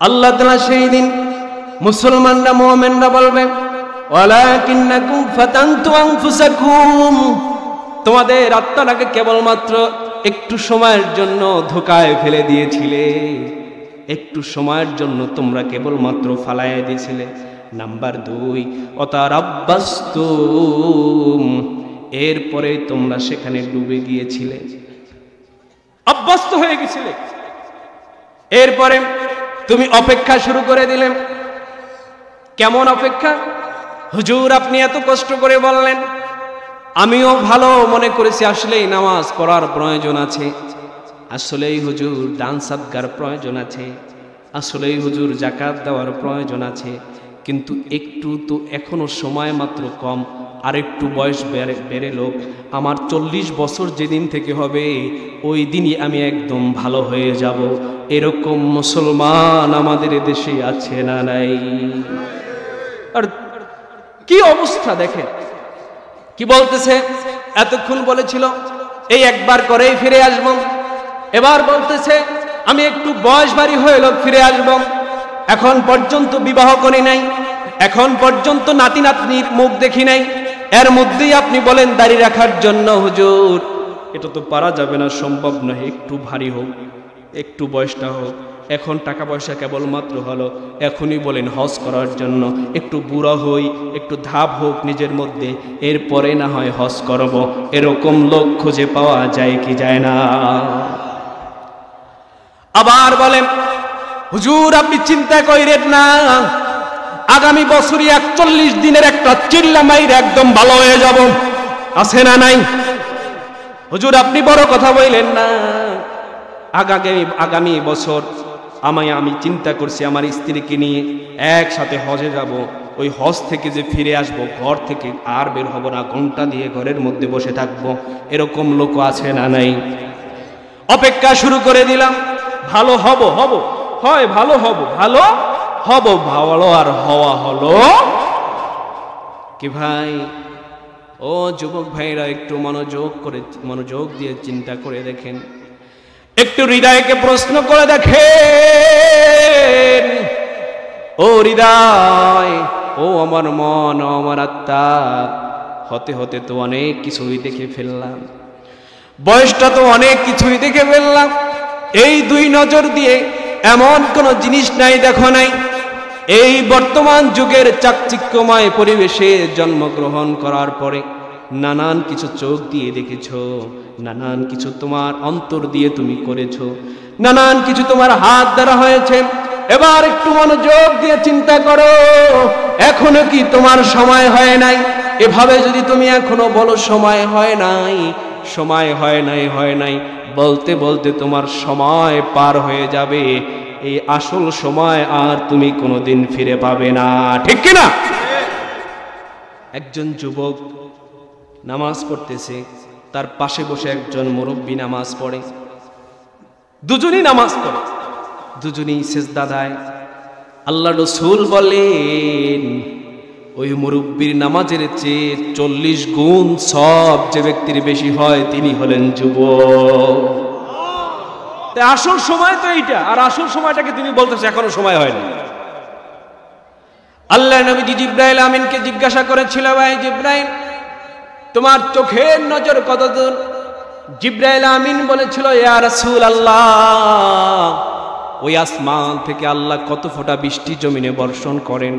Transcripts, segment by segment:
আল্লাহ তাআলা সেই দিন মুসলমানরা মুমিনরা বলবে ওয়ালাকিন্নাকুম ফাতানতু আনফুসাকুম, তোমাদের আত্মাটাকে কেবলমাত্র একটু সময়ের জন্য ধোঁকায় ফেলে দিয়েছিলে, একটু সময়ের জন্য তোমরা কেবলমাত্র ফালাইয়া দিয়েছিলে। নাম্বার 2, ওয়াতারাব্বাসতুম, এরপরে তোমরা সেখানে ডুবে গিয়েছিলে, অভ্যস্ত হয়ে গেছিলে। এরপরে তুমি অপেক্ষা শুরু করে দিলে। কেমন অপেক্ষা? হুজুর আপনি এত কষ্ট করে বললেন, আমিও ভালো মনে করেছি আসলেই নামাজ পড়ার প্রয়োজন আছে, আসলেই হুজুর দান সাদকার প্রয়োজন আছে, আসলেই হুজুর যাকাত দেওয়ার প্রয়োজন আছে, কিন্তু একটু তো এখনো সময় মাত্র কম, আর একটু বয়স বেড়ে লোক, আমার 40 বছর যেদিন থেকে হবে ওই দিনই আমি একদম ভালো হয়ে যাব। এরকম মুসলমান আমাদের দেশে আছে না নাই? আর কি অবস্থা দেখেন, কি বলতেছে, এতক্ষণ বলেছিল এই একবার করেই ফিরে আসব, এবার বলতেছে আমি একটু বয়স বাড়ি হয়ে লোক ফিরে আসব, এখন পর্যন্ত বিবাহ করি নাই, এখন পর্যন্ত নাতি নাতনির মুখ দেখি নাই, এর মধ্যেই আপনি বলেন দাড়ি রাখার জন্য। হুজুর এটা তো পারা যাবে না, সম্ভব নয়, একটু ভারী হোক, একটু বয়সটা হোক, এখন টাকা পয়সা কেবলমাত্র হলো, এখনই বলেন হজ করার জন্য, একটু বুড়া হই, একটু ধাপ হোক নিজের মধ্যে, এরপরে না হয় হজ করব। এরকম লোক খুঁজে পাওয়া যায় কি যায় না? আবার বলেন হুজুর আপনি চিন্তা করেন না, আগামী বছরই 41 দিনের একটা চিল্লা মাইর একদম ভালো হয়ে যাব, আছে না নাই? হুজুর আপনি বড় কথা বললেন না, আগামী বছর আমি চিন্তা করছি আমার স্ত্রীকে নিয়ে একসাথে হজে যাব, ওই হজ থেকে যে ফিরে আসব ঘর থেকে আর বের হব না, ঘন্টা দিয়ে ঘরের মধ্যে বসে থাকবো। এরকম লোক আছে না নাই? অপেক্ষা শুরু করে দিলাম, ভালো হব হয়, ভালো হব ভালো আর হওয়া হলো কি ভাই? ও যুবক ভাইরা একটু মনোযোগ দিয়ে চিন্তা করে দেখেন, একটু হৃদয়কে প্রশ্ন করে দেখেন। ও হৃদয়, ও আমার মন, ও আমার আত্মা, হতে হতে তো অনেক কিছুই দেখে ফেললাম, বয়সটা তো অনেক কিছুই দেখে ফেললাম, এই 2 নজর দিয়ে এমন কোন জিনিস নাই দেখো নাই। এই বর্তমান যুগের চাকচিক্যময় পরিবেশে জন্মগ্রহণ করার পরে নানান কিছু চোখ দিয়ে দেখেছো, নানান কিছু তোমার অন্তর দিয়ে তুমি করেছো, নানান কিছু তোমার হাত দ্বারা হয়েছে। এবার একটু মনোযোগ দিয়ে চিন্তা করো, এখনো কি তোমার সময় হয় নাই? এভাবে যদি তুমি এখনো বলো সময় হয় নাই, বলতে বলতে তোমার সময় পার হয়ে যাবে, এই আসল সময় আর তুমি কোনোদিন ফিরে পাবে না, ঠিক কিনা? একজন যুবক নামাজ পড়তেছে, তার পাশে বসে একজন মুরব্বী নামাজ পড়ে, দুজনই নামাজ পড়ে, দুজনই সিজদা দেয়। আল্লাহ রাসূল বলেন ওই মুরব্বীর নামাজের চেয়ে 40 গুণ সওয়াব যে ব্যক্তির বেশি হয় তিনি হলেন যুবক। আসল সময় তো এইটা, আর আসল সময়টাকে তুমি বলতেছো এখনো সময় হয়নি। আল্লাহ নবী জিবরাইল আমিনকে জিজ্ঞাসা করেছিল, ভাই জিবরাইল তোমার চোখের নজর কতদূর? জিবরাইল আমিন বলেছিল, ইয়া রাসূলুল্লাহ ওই আসমান থেকে আল্লাহ কত ফোঁটা বৃষ্টি জমিনে বর্ষণ করেন,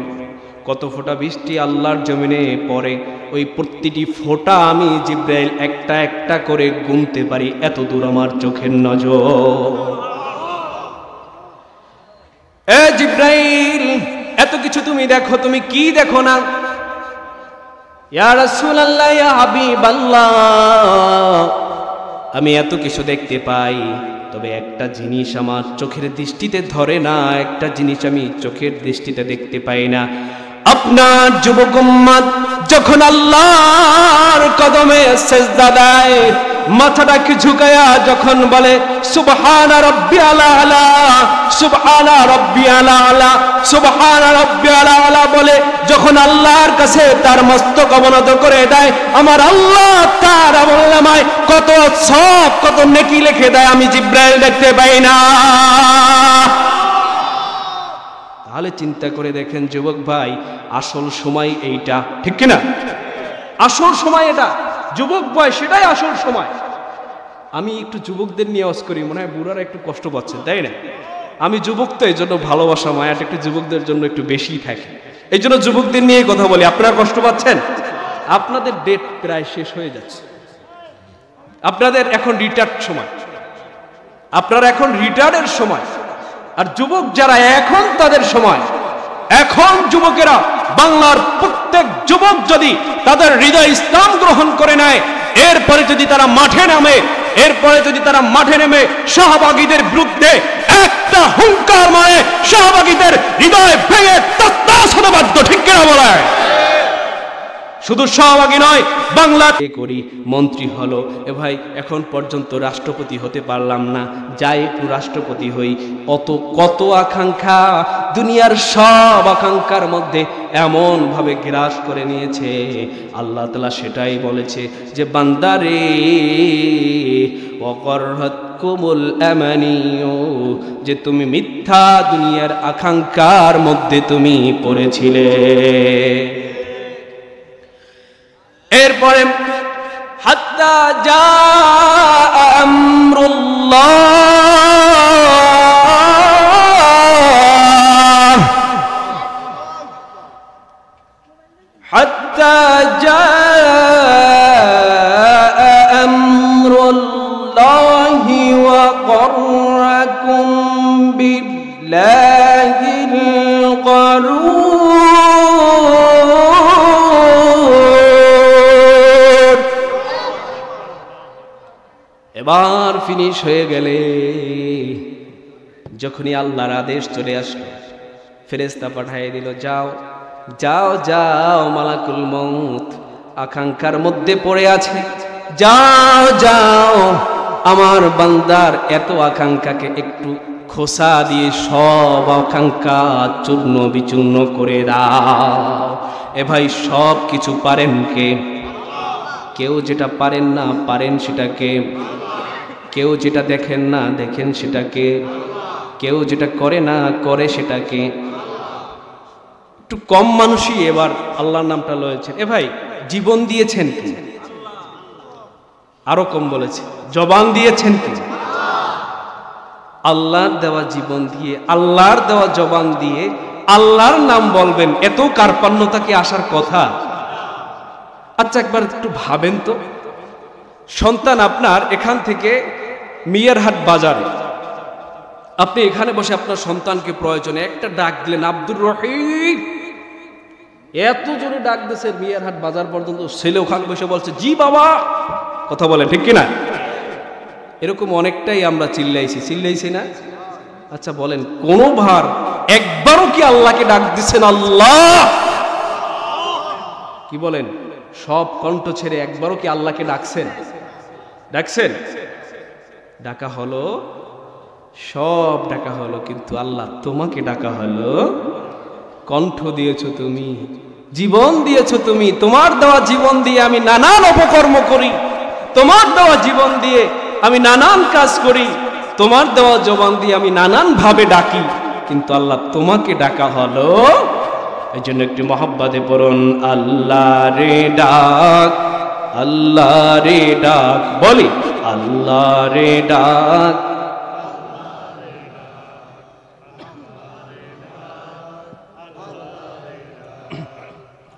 কত ফোঁটা বৃষ্টি আল্লাহর জমিনে পড়ে, ওই প্রতিটি ফোঁটা আমি জিবরাইল একটা একটা করে গুনতে পারি, এত দূর আমার চোখের নজর। এ জিবরাইল এত কিছু তুমি দেখো, তুমি কি দেখো না? ইয়া রাসূলুল্লাহ, ইয়া হাবিবাল্লাহ আমি এত কিছু দেখতে পাই, তবে একটা জিনিস আমার চোখের দৃষ্টিতে ধরে না, একটা জিনিস আমি চোখের দৃষ্টিতে দেখতে পাই না। আপনার যুবক উম্মত যখন আল্লাহর কদমে সিজদা দেয়, মাথাটাকে ঝুঁকায়া যখন বলে সুবহানা রাব্বিয়াল আলা, সুবহানা রাব্বিয়াল আলা, সুবহানা রাব্বিয়াল আলা বলে যখন আল্লাহর কাছে তার মস্তক অবনত করে দেয়, আমার আল্লাহ তার আমলনামায় কত সওয়াব কত নেকি লিখে দেয়, আমি জিবরাইল দেখতে পাই না। তাহলে চিন্তা করে দেখেন যুবক ভাই, আসল সময় এইটা, ঠিক কিনা? আসল সময় এটা, যুবক ভাই, সেটাই আসল সময়। আমি একটু যুবকদের নিয়ে ওয়াজ করি, মনে হয় বুড়ারা একটু কষ্ট পাচ্ছেন, তাই না? আমি যুবক তো, এই জন্য ভালোবাসা মায়াটা একটু যুবকদের জন্য একটু বেশি থাকে, এই জন্য যুবকদের নিয়ে কথা বলি। আপনারা কষ্ট পাচ্ছেন? আপনাদের ডেট প্রায় শেষ হয়ে যাচ্ছে, আপনাদের এখন রিটায়ার্ড সময়, আপনারা এখন রিটায়ার্ডের সময়। আর যুবক যারা এখন, তাদের সময় এখন। যুবকেরা, বাংলার প্রত্যেক যুবক যদি তাদের হৃদয় ইসলাম গ্রহণ করে নেয়, এরপরে যদি তারা মাঠে নামে, এরপরে যদি তারা মাঠে নেমে শাহবাগীদের বিরুদ্ধে একটা হুঙ্কার মারে, শাহবাগীদের হৃদয় ভেঙে তসনস হতে বাধ্য, ঠিক কিনা বলায়? শুধু শাহবাগী নয়, বাংলা করি, মন্ত্রী হলো, এ ভাই এখন পর্যন্ত রাষ্ট্রপতি হতে পারলাম না, যাই একটু রাষ্ট্রপতি হই। কত আকাঙ্ক্ষা, দুনিয়ার সব আকাঙ্ক্ষার মধ্যে এমন ভাবে গ্রাস করে নিয়েছে। আল্লাহ তাআলা সেটাই বলেছে যে বান্দারে ওয়াগররাতকুমুল আমানিয়ু, যে তুমি মিথ্যা দুনিয়ার আকাঙ্ক্ষার মধ্যে তুমি পড়েছিলে। এরপরে হাত্তা জা আমরুল্লাহ, হাত্তা জা আমরুল্লাহি ওয়া গররাকুম বিল্লাহিল গরুর। এবার ফিনিশ হয়ে গেলে, যখনই আল্লাহর আদেশ চলে আসলো, ফেরেশতা পাঠিয়ে দিল, যাও যাও যাও, মালাকুল মউত আকাঙ্ক্ষার মধ্যে পড়ে আছে, যাও যাও, আমার বান্দার এত আকাঙ্ক্ষাকে একটু খোসা দিয়ে সব আকাঙ্ক্ষা চূর্ণ বিচূর্ণ করে দাও। এ ভাই, সব কিছু পারেন কে? কেউ যেটা পারেন না, পারেন সেটাকে। কেউ যেটা দেখেন না, দেখেন সেটাকে। কেউ যেটা করে না, করে সেটাকে। একটু কম মানুষই এবার আল্লাহর নামটা লয়েছেন। এ ভাই, জীবন দিয়েছেন কি? আরো কম বলেছে, জবান দিয়েছেন কি? আল্লাহর দেওয়া জীবন দিয়ে, আল্লাহর দেওয়া জবান দিয়ে আল্লাহর নাম বলবেন, এত কার্পণ্যতা কি আসার কথা? আচ্ছা, একবার একটু ভাবেন তো, সন্তান আপনার এখান থেকে মিয়ারহাট বাজারে, আপনি এখানে বসে আপনার সন্তানকে প্রয়োজনে একটা ডাক দিলেন, আব্দুর রহিম, এত জোরে ডাক দিয়েছে মিয়ারহাট বাজার পর্যন্ত, ছেলে ওখানে বসে বলছে জি বাবা, কথা বলেন ঠিক কিনা? এরকম অনেকটাই আমরা চিল্লাইছি না? আচ্ছা বলেন, কোন ভার একবারও কি আল্লাহকে ডাক দিচ্ছেন আল্লাহ? কি বলেন? সব কণ্ঠ ছেড়ে একবারও কি আল্লাহকে ডাকছেন? ডাকা হলো, সব ডাকা হলো, কিন্তু আল্লাহ তোমাকে ডাকা হলো। কণ্ঠ দিয়েছো তুমি, জীবন দিয়েছো তুমি, তোমার দেওয়া জীবন দিয়ে আমি নানান অপকর্ম করি, তোমার দেওয়া জীবন দিয়ে আমি নানান কাজ করি, তোমার দেওয়া জবান দিয়ে আমি নানান ভাবে ডাকি, কিন্তু আল্লাহ তোমাকে ডাকা হলো। এই জন্য একটু মহব্বতে পড়ুন, আল্লাহ রে ডাক, আল্লাহ রে ডাক, বলি আল্লাহ রে ডাক,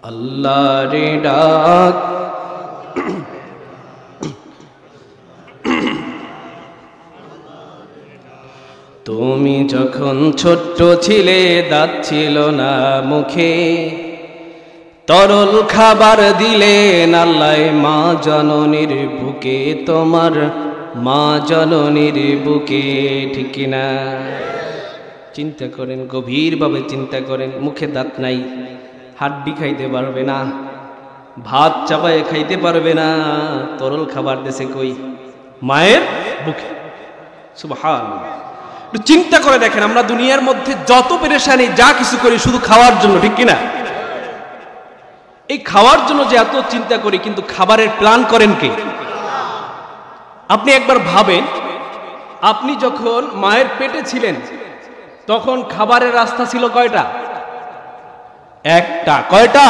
আল্লাহ রে ডাক। তুমি যখন ছোট্ট ছিলে, দাঁত ছিল না মুখে, তরল খাবার দিলেন আল্লাহ মা জননীর বুকে, তোমার মা জননীর বুকে, ঠিক না? চিন্তা করেন, গভীরভাবে চিন্তা করেন, মুখে দাঁত নাই, হাড্ডি খাইতে পারবে না, ভাত চাপায় খাইতে পারবে না, তরল খাবার দেশে কই? মায়ের বুকে। সুবহানাল্লাহ। একটু চিন্তা করে দেখেন, আমরা দুনিয়ার মধ্যে যত পেরেশানি, যা কিছু করি শুধু খাওয়ার জন্য, ঠিক কিনা? এই খাওয়ার জন্য যে এত চিন্তা করি, কিন্তু খাবারের প্ল্যান করেন কে? আপনি একবার ভাবেন, আপনি যখন মায়ের পেটে ছিলেন, তখন খাবারের রাস্তা ছিল কয়টা? একটা। কয়টা?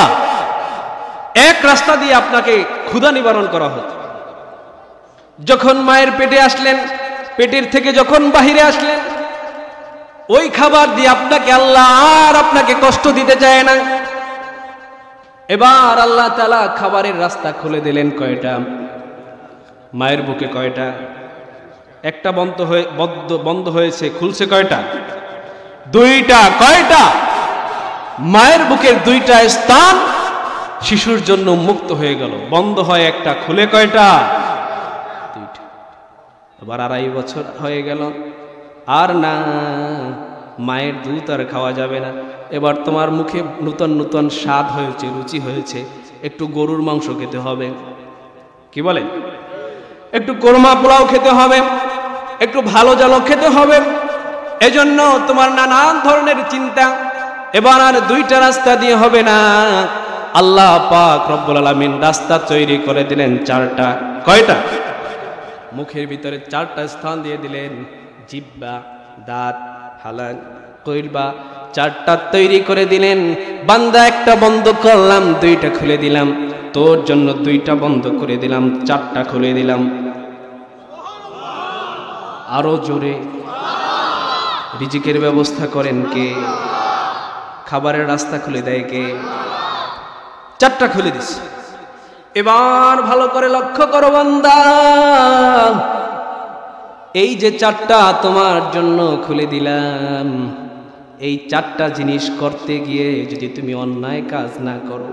এক রাস্তা দিয়ে আপনাকে ক্ষুধা নিবারণ করা হতো। যখন মায়ের পেটে আসলেন, পেটের থেকে যখন বাহিরে আসলেন, ওই খাবার দিয়ে আপনাকে আল্লাহ আর আপনাকে কষ্ট দিতে চায় না। এবার আল্লাহ তাআলা খাবারের রাস্তা খুলে দিলেন কয়টা? মায়ের বুকে কয়টা? একটা বন্ধ হয়েছে, খুলছে কয়টা? দুইটা। কয়টা? মায়ের বুকের দুইটা স্থান শিশুর জন্য মুক্ত হয়ে গেল। বন্ধ হয় একটা, খুলে কয়টা? দুইটা। আবার 2.5 বছর হয়ে গেল, আর না, মায়ের দুধ আর খাওয়া যাবে না। এবার তোমার মুখে নূতন নূতন স্বাদ হয়েছে, রুচি হয়েছে, একটু গরুর মাংস খেতে হবে। কি বলে? একটু কোরমা পোলাও খেতে হবে, একটু ভালো জালো খেতে হবে। এজন্য তোমার নানান ধরনের চিন্তা। এবার আর দুইটা রাস্তা দিয়ে হবে না, আল্লাহ পাক রব্বুল আলামিন রাস্তা তৈরি করে দিলেন 4টা। কয়টা? মুখের ভিতরে 4টা স্থান দিয়ে দিলেন, জিহ্বা, দাঁত, হালাক, কইলবা, 4টা তৈরি করে দিলেন। বান্দা একটা বন্ধ করলাম, 2টা খুলে দিলাম। তোর জন্য 2টা বন্ধ করে দিলাম, 4টা খুলে দিলাম। আরো জোরে। রিজিকের ব্যবস্থা করেন কে? খাবারের রাস্তা খুলে দেয় কে? 4টা খুলে দিস। এবার ভালো করে লক্ষ্য করো বান্দা, এই যে 4টা তোমার জন্য খুলে দিলাম, এই 4টা জিনিস করতে গিয়ে যদি তুমি অন্যায় কাজ না করো,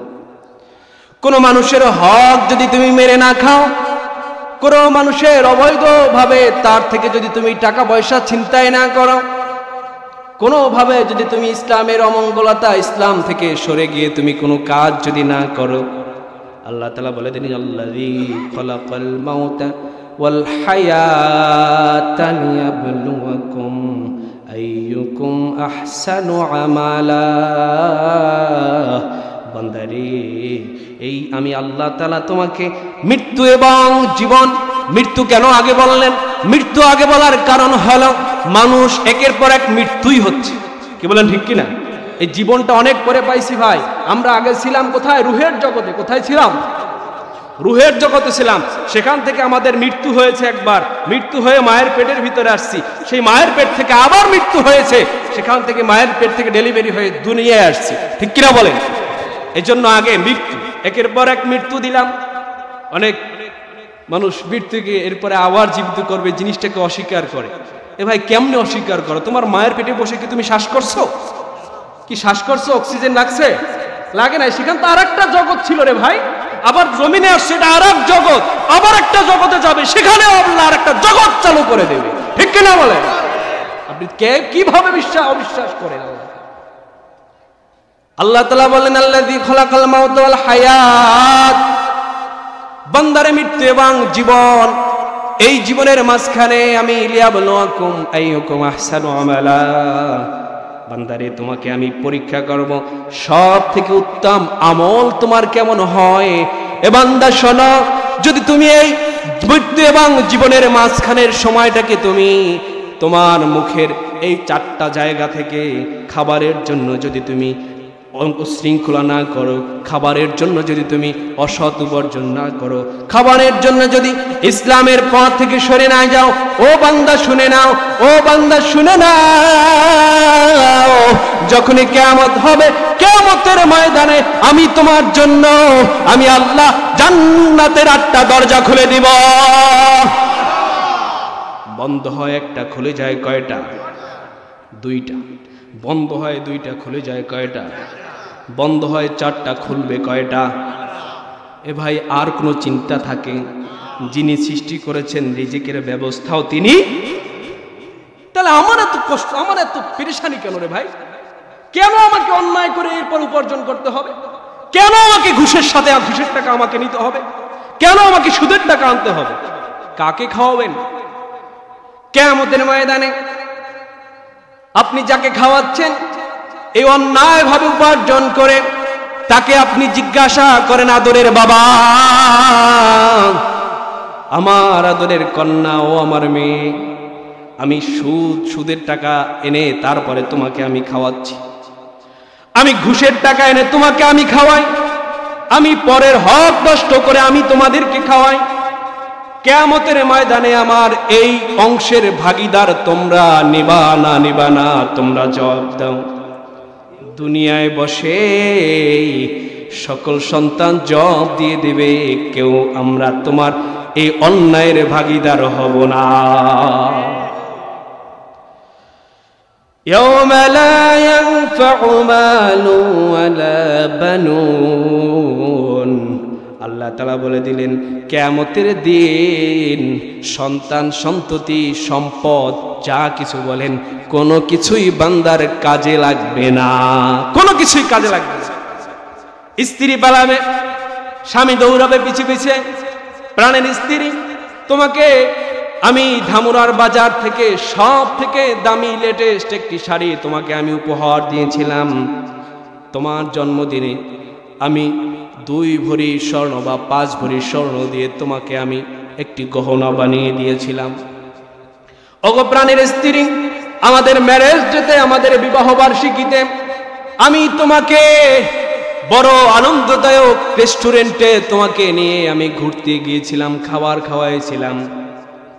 কোনো মানুষের হক যদি তুমি মেরে না খাও, কোনো মানুষের অবৈধভাবে তার থেকে যদি তুমি টাকা পয়সা ছিনতাই না করো, কোনোভাবে যদি তুমি ইসলামের অমঙ্গলতা, ইসলাম থেকে সরে গিয়ে তুমি কোনো কাজ যদি না করো, আল্লাহ তাআলা বলে দেন, আল্লাযী খালাকাল মাউতা ওয়াল হায়াতা লিয়াবলুয়াকুম আইয়ুকুম আহসানু আমালা। বান্দারে, এই আমি আল্লাহ তাআলা তোমাকে মৃত্যু এবং জীবন, মৃত্যু কেন আগে বললেন? মৃত্যু আগে বলার কারণ হলো মানুষ একের পর এক মৃত্যুই হচ্ছে। কি বলেন, ঠিক কিনা? এই জীবনটা অনেক পরে পাইছি ভাই। আমরা আগে ছিলাম কোথায়? রুহের জগতে। কোথায় ছিলাম? রুহের জগতে ছিলাম। সেখান থেকে আমাদের মৃত্যু হয়েছে একবার, মৃত্যু হয়ে মায়ের পেটের ভিতরে আসছি। সেই মায়ের পেট থেকে আবার মৃত্যু হয়েছে, সেখান থেকে মায়ের পেট থেকে ডেলিভারি হয়ে দুনিয়ায় আসছি। ঠিক কিনা বলেন? এই জন্য আগে মৃত্যু, একের পর এক মৃত্যু দিলাম। অনেক মানুষ মৃত্যুকে এরপরে আবার জীবিত করবে জিনিসটাকে অস্বীকার করে। এ ভাই, কেমনে অস্বীকার করো? তোমার মায়ের পেটে বসে কি তুমি শ্বাস করছো? কি শ্বাস করছো? অক্সিজেন লাগছে? লাগে নাই। সেখান তো আর একটা জগৎ ছিল রে ভাই। আবার জমিনে আসছে, এটা আর এক জগৎ। আবার একটা জগতে যাবে, সেখানেও আল্লাহ আর একটা জগৎ চালু করে দেবে। ঠিক কিনা বলেন? আপনি কিভাবে অবিশ্বাস করেন? আল্লাহ তাআলা বলেন, আল্লাযী খালাকাল মাউতা ওয়াল হায়াত। বান্দারে মৃত্যু এবং জীবন, এই জীবনের মাঝখানে আমি লিয়াবলুয়াকুম আইয়ুকুম আহসানু আমালা। বান্দারে, তোমাকে আমি পরীক্ষা করব, সব থেকে উত্তম আমল তোমার কেমন হয়। এ বান্দা শোনো, যদি তুমি এই মৃত্যু এবং জীবনের মাঝখানের সময়টাকে তুমি তোমার মুখের এই 4টা জায়গা থেকে খাবারের জন্য যদি তুমি শৃঙ্খলা না করো, খাবারের জন্য যদি তুমি অসৎ উপার্জন না করো, খাবারের জন্য যদি ইসলামের পথ থেকে সরে না যাও, ও বান্দা শুনে নাও, ও বান্দা শুনে নাও, যখনই কিয়ামত হবে, কিয়ামতের ময়দানে আমি তোমার জন্য, আমি আল্লাহ জান্নাতের 8টা দরজা খুলে দিব। বন্ধ হয় একটা, খুলে যায় কয়টা? 2টা। বন্ধ হয় 2টা, খুলে যায় কয়টা? বন্ধ হয় 4টা, খুলবে কয়টা? এ ভাই, আর কোনো চিন্তা থাকে? যিনি সৃষ্টি করেছেন রিজিকের ব্যবস্থাও তিনি। তাহলে আমার এত কষ্ট, আমার এত পেরেশানি কেন রে ভাই? কেন আমাকে অন্যায় করে এরপর উপার্জন করতে হবে? কেন আমাকে ঘুষের সাথে ঘুষের টাকা আমাকে নিতে হবে? কেন আমাকে সুদের টাকা আনতে হবে? কাকে খাওয়াবেন কিয়ামতের ময়দানে? আপনি যাকে খাওয়াচ্ছেন এই অন্যায়ভাবে উপার্জন করে, তাকে আপনি জিজ্ঞাসা করেন, আদরের বাবা, আমার আদরের কন্যা, ও আমার মেয়ে, আমি সুদের টাকা এনে তারপরে তোমাকে আমি খাওয়াচ্ছি, আমি ঘুষের টাকা এনে তোমাকে আমি খাওয়াই, আমি পরের হক নষ্ট করে আমি তোমাদেরকে খাওয়াই। কিয়ামতের ময়দানে আমার এই অংশের ভাগীদার তোমরা নিবা না তোমরা জবাব দাও। দুনিয়ায় বসে সকল সন্তান জবাব দিয়ে দেবে, কেউ আমরা তোমার এই অন্যায়ের ভাগীদার হব না। يوم لا ينفع مال ولا بنون, আল্লাহ তাআলা বলে দিলেন কিয়ামতের দিন সন্তান সন্ততি সম্পদ যা কিছু বলেন কোনো কিছুই বান্দার কাজে লাগবে না, কোনো কিছুই কাজে লাগবে না। স্ত্রী পালাবে, স্বামী দৌড়াবে পিছে পিছে, প্রাণের স্ত্রী তোমাকে আমি ধামুরার বাজার থেকে সব থেকে দামি লেটেস্ট একটি শাড়ি তোমাকে আমি উপহার দিয়েছিলাম, তোমার জন্মদিনে আমি 2 ভরি স্বর্ণ বা 5 ভরি স্বর্ণ দিয়ে তোমাকে আমি একটি গহনা বানিয়ে দিয়েছিলাম। ওগো প্রাণের স্ত্রী, আমাদের ম্যারেজ ডেতে, আমাদের বিবাহ বার্ষিকীতে আমি তোমাকে বড় আনন্দদায়ক রেস্টুরেন্টে তোমাকে নিয়ে আমি ঘুরতে গিয়েছিলাম, খাবার খাওয়াইছিলাম।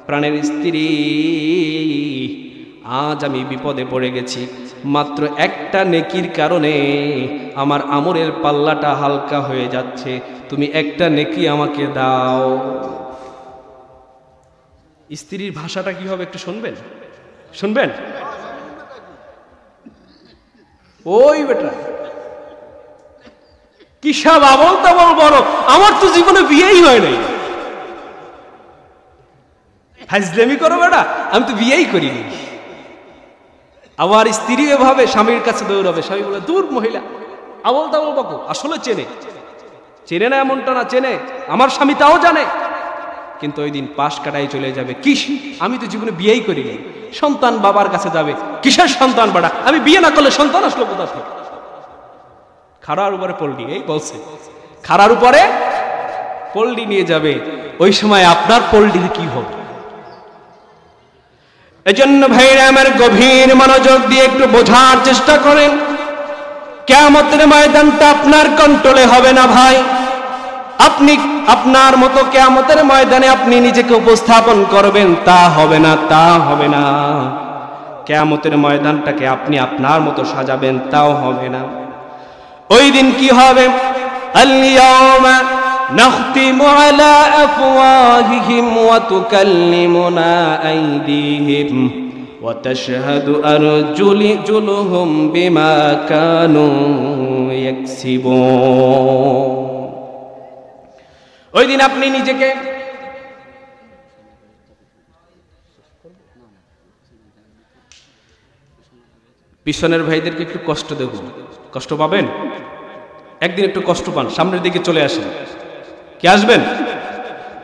প্রাণের স্ত্রী, আজ আমি বিপদে পড়ে গেছি, মাত্র একটা নেকির কারণে আমার আমলের পাল্লাটা হালকা হয়ে যাচ্ছে, তুমি একটা নেকি আমাকে দাও। স্ত্রীর ভাষাটা কি হবে একটু শুনবেন, শুনবেন? ওই বেটা কি সব আবল তাবল বড়, আমার তো জীবনে বিয়েই হয় নাই। ফাজলামি করো বেটা, আমি তো বিয়েই করিনি। আবার স্ত্রী এভাবে স্বামীর কাছে দৌড়াবে, স্বামী বলে দূর মহিলা, আবল তাবল বকো, আসলে চেনে চেনে না এমনটা না, চেনে, আমার স্বামী তাও জানে, কিন্তু ওই দিন পাশ কাটাই চলে যাবে। কিস, আমি তো জীবনে বিয়েই করিনি। সন্তান বাবার কাছে যাবে, কিসের সন্তান বেটা, আমি বিয়ে না করলে সন্তান আসলো কোথা থেকে? খাড়ার উপরে পল্লি, এই বলছে খাড়ার উপরে পল্লি নিয়ে যাবে, ওই সময় আপনার পল্লির কি হবে? এজন্য ভাইরা আমার গভীর মনোযোগ দিয়ে একটু বোঝার চেষ্টা করেন, কিয়ামতের ময়দানটা আপনার কন্ট্রোলে হবে না ভাই। আপনি আপনার মতো কিয়ামতের ময়দানে আপনি নিজেকে উপস্থাপন করবেন, তা হবে না, তা হবে না। কিয়ামতের ময়দানটাকে আপনি আপনার মতো সাজাবেন, তাও হবে না। ওই দিন কি হবে? আল-ইয়াওমা نختم على أفواههم وتكلمنا أيديهم وتشهد أرجلهم بما كانوا يكسبون. ওই দিন আপনি নিজেকে পিছনের ভাইদেরকে একটু কষ্ট দেব, কষ্ট পাবেন একদিন, একটু কষ্ট পান, সামনের দিকে চলে আসেন। কে আসবেন?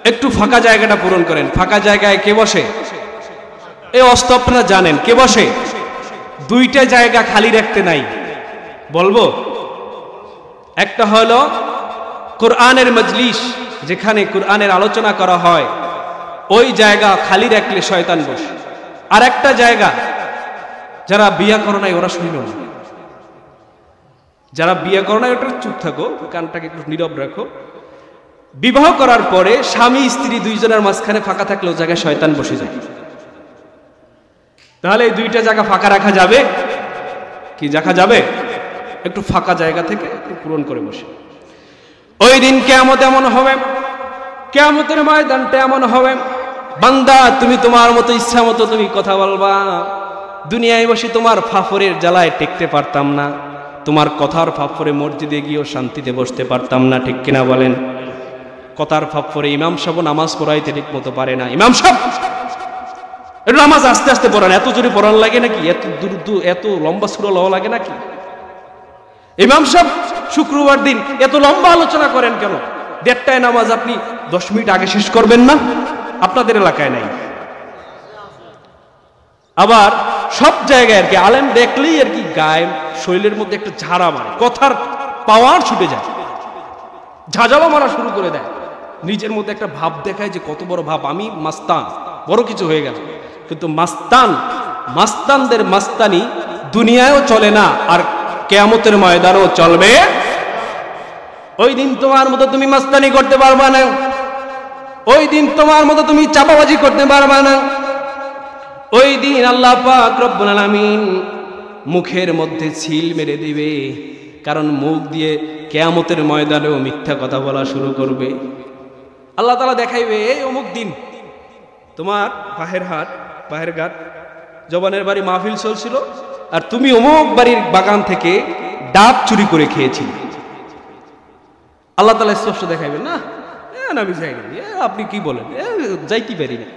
একটু ফাঁকা জায়গাটা পূরণ করেন। ফাঁকা জায়গায় কে বসে? এই অস্ত আপনারা জানেন কে বসে? 2টা জায়গা খালি রাখতে নাই, বলবো। একটা হলো কোরআনের মজলিস, যেখানে কোরআনের আলোচনা করা হয়, ওই জায়গা খালি রাখলে শয়তান বসে। আর একটা জায়গা, যারা বিয়ে করো নাই ওরা শুইল না, যারা বিয়ে করো নাই ওটা চুপ থাকো, কানটাকে একটু নীরব রাখো। বিবাহ করার পরে স্বামী স্ত্রী 2 জনের মাঝখানে ফাঁকা থাকলে ও জায়গায় শয়তান বসে যায়। তাহলে এই 2টা জায়গা ফাঁকা রাখা যাবে কি? রাখা যাবে? একটু ফাঁকা জায়গা থেকে একটু পূরণ করে বসে। ওই দিন কিয়ামত এমন হবে, কিয়ামতের ময়দানটা এমন হবে, বান্দা তুমি তোমার মতো ইচ্ছা মতো তুমি কথা বলবা। দুনিয়ায় বসে তোমার ফাফরের জ্বালায় টেকতে পারতাম না, তোমার কথার ফাফরে মসজিদে গিয়েও শান্তিতে বসতে পারতাম না, ঠিক কিনা বলেন? কথার ফাফরে ইমাম সাহেব নামাজ পড়াইতে ঠিক মতো পারে না। ইমাম সাহেব একটু নামাজ আস্তে আস্তে পড়ান, এত জোরে পড়ান লাগে নাকি? এত লম্বা সূরা লওয়া লাগে নাকি? ইমাম সাহেব শুক্রবার দিন এত লম্বা আলোচনা করেন কেন? 1:30টায় নামাজ আপনি 10 মিনিট আগে শেষ করবেন না? আপনাদের এলাকায় নাই। আবার সব জায়গায় আর কি আলেম দেখলেই আর কি গায়ে শরীরের মধ্যে একটা ঝাড়া মারে, কথার পাওয়ার ছুটে যায়, ঝাঁঝালো মারা শুরু করে দেয়, নিজের মধ্যে একটা ভাব দেখায় যে কত বড় ভাব, আমি মাস্তান, বড় কিছু হয়ে গেল। কিন্তু মাস্তানদের মাস্তানি দুনিয়ায়ও চলে না, আর কিয়ামতের ময়দানেও চলবে। ওই দিন তোমার মতো তুমি মাস্তানি করতে পারবা না, ওই দিন তোমার মতো তুমি চাপাবাজি করতে পারবা না। ওই দিন আল্লাহ পাক রব্বুল আলামিন মুখের মধ্যে ছিল মেরে দিবে, কারণ মুখ দিয়ে কিয়ামতের ময়দানেও মিথ্যা কথা বলা শুরু করবে। আল্লাহ তাআলা দেখাইবে, এই অমুক দিন তোমার বাহের ঘাট জবানের বাড়ি মাহফিল চলছিল, আর তুমি অমুক বাড়ির বাগান থেকে ডাব চুরি করে খেয়েছিলে। আল্লাহ তাআলা স্পষ্ট দেখাইবেন, না আমি যাই নাই। আপনি কি বলেন? যাইতে পারি না,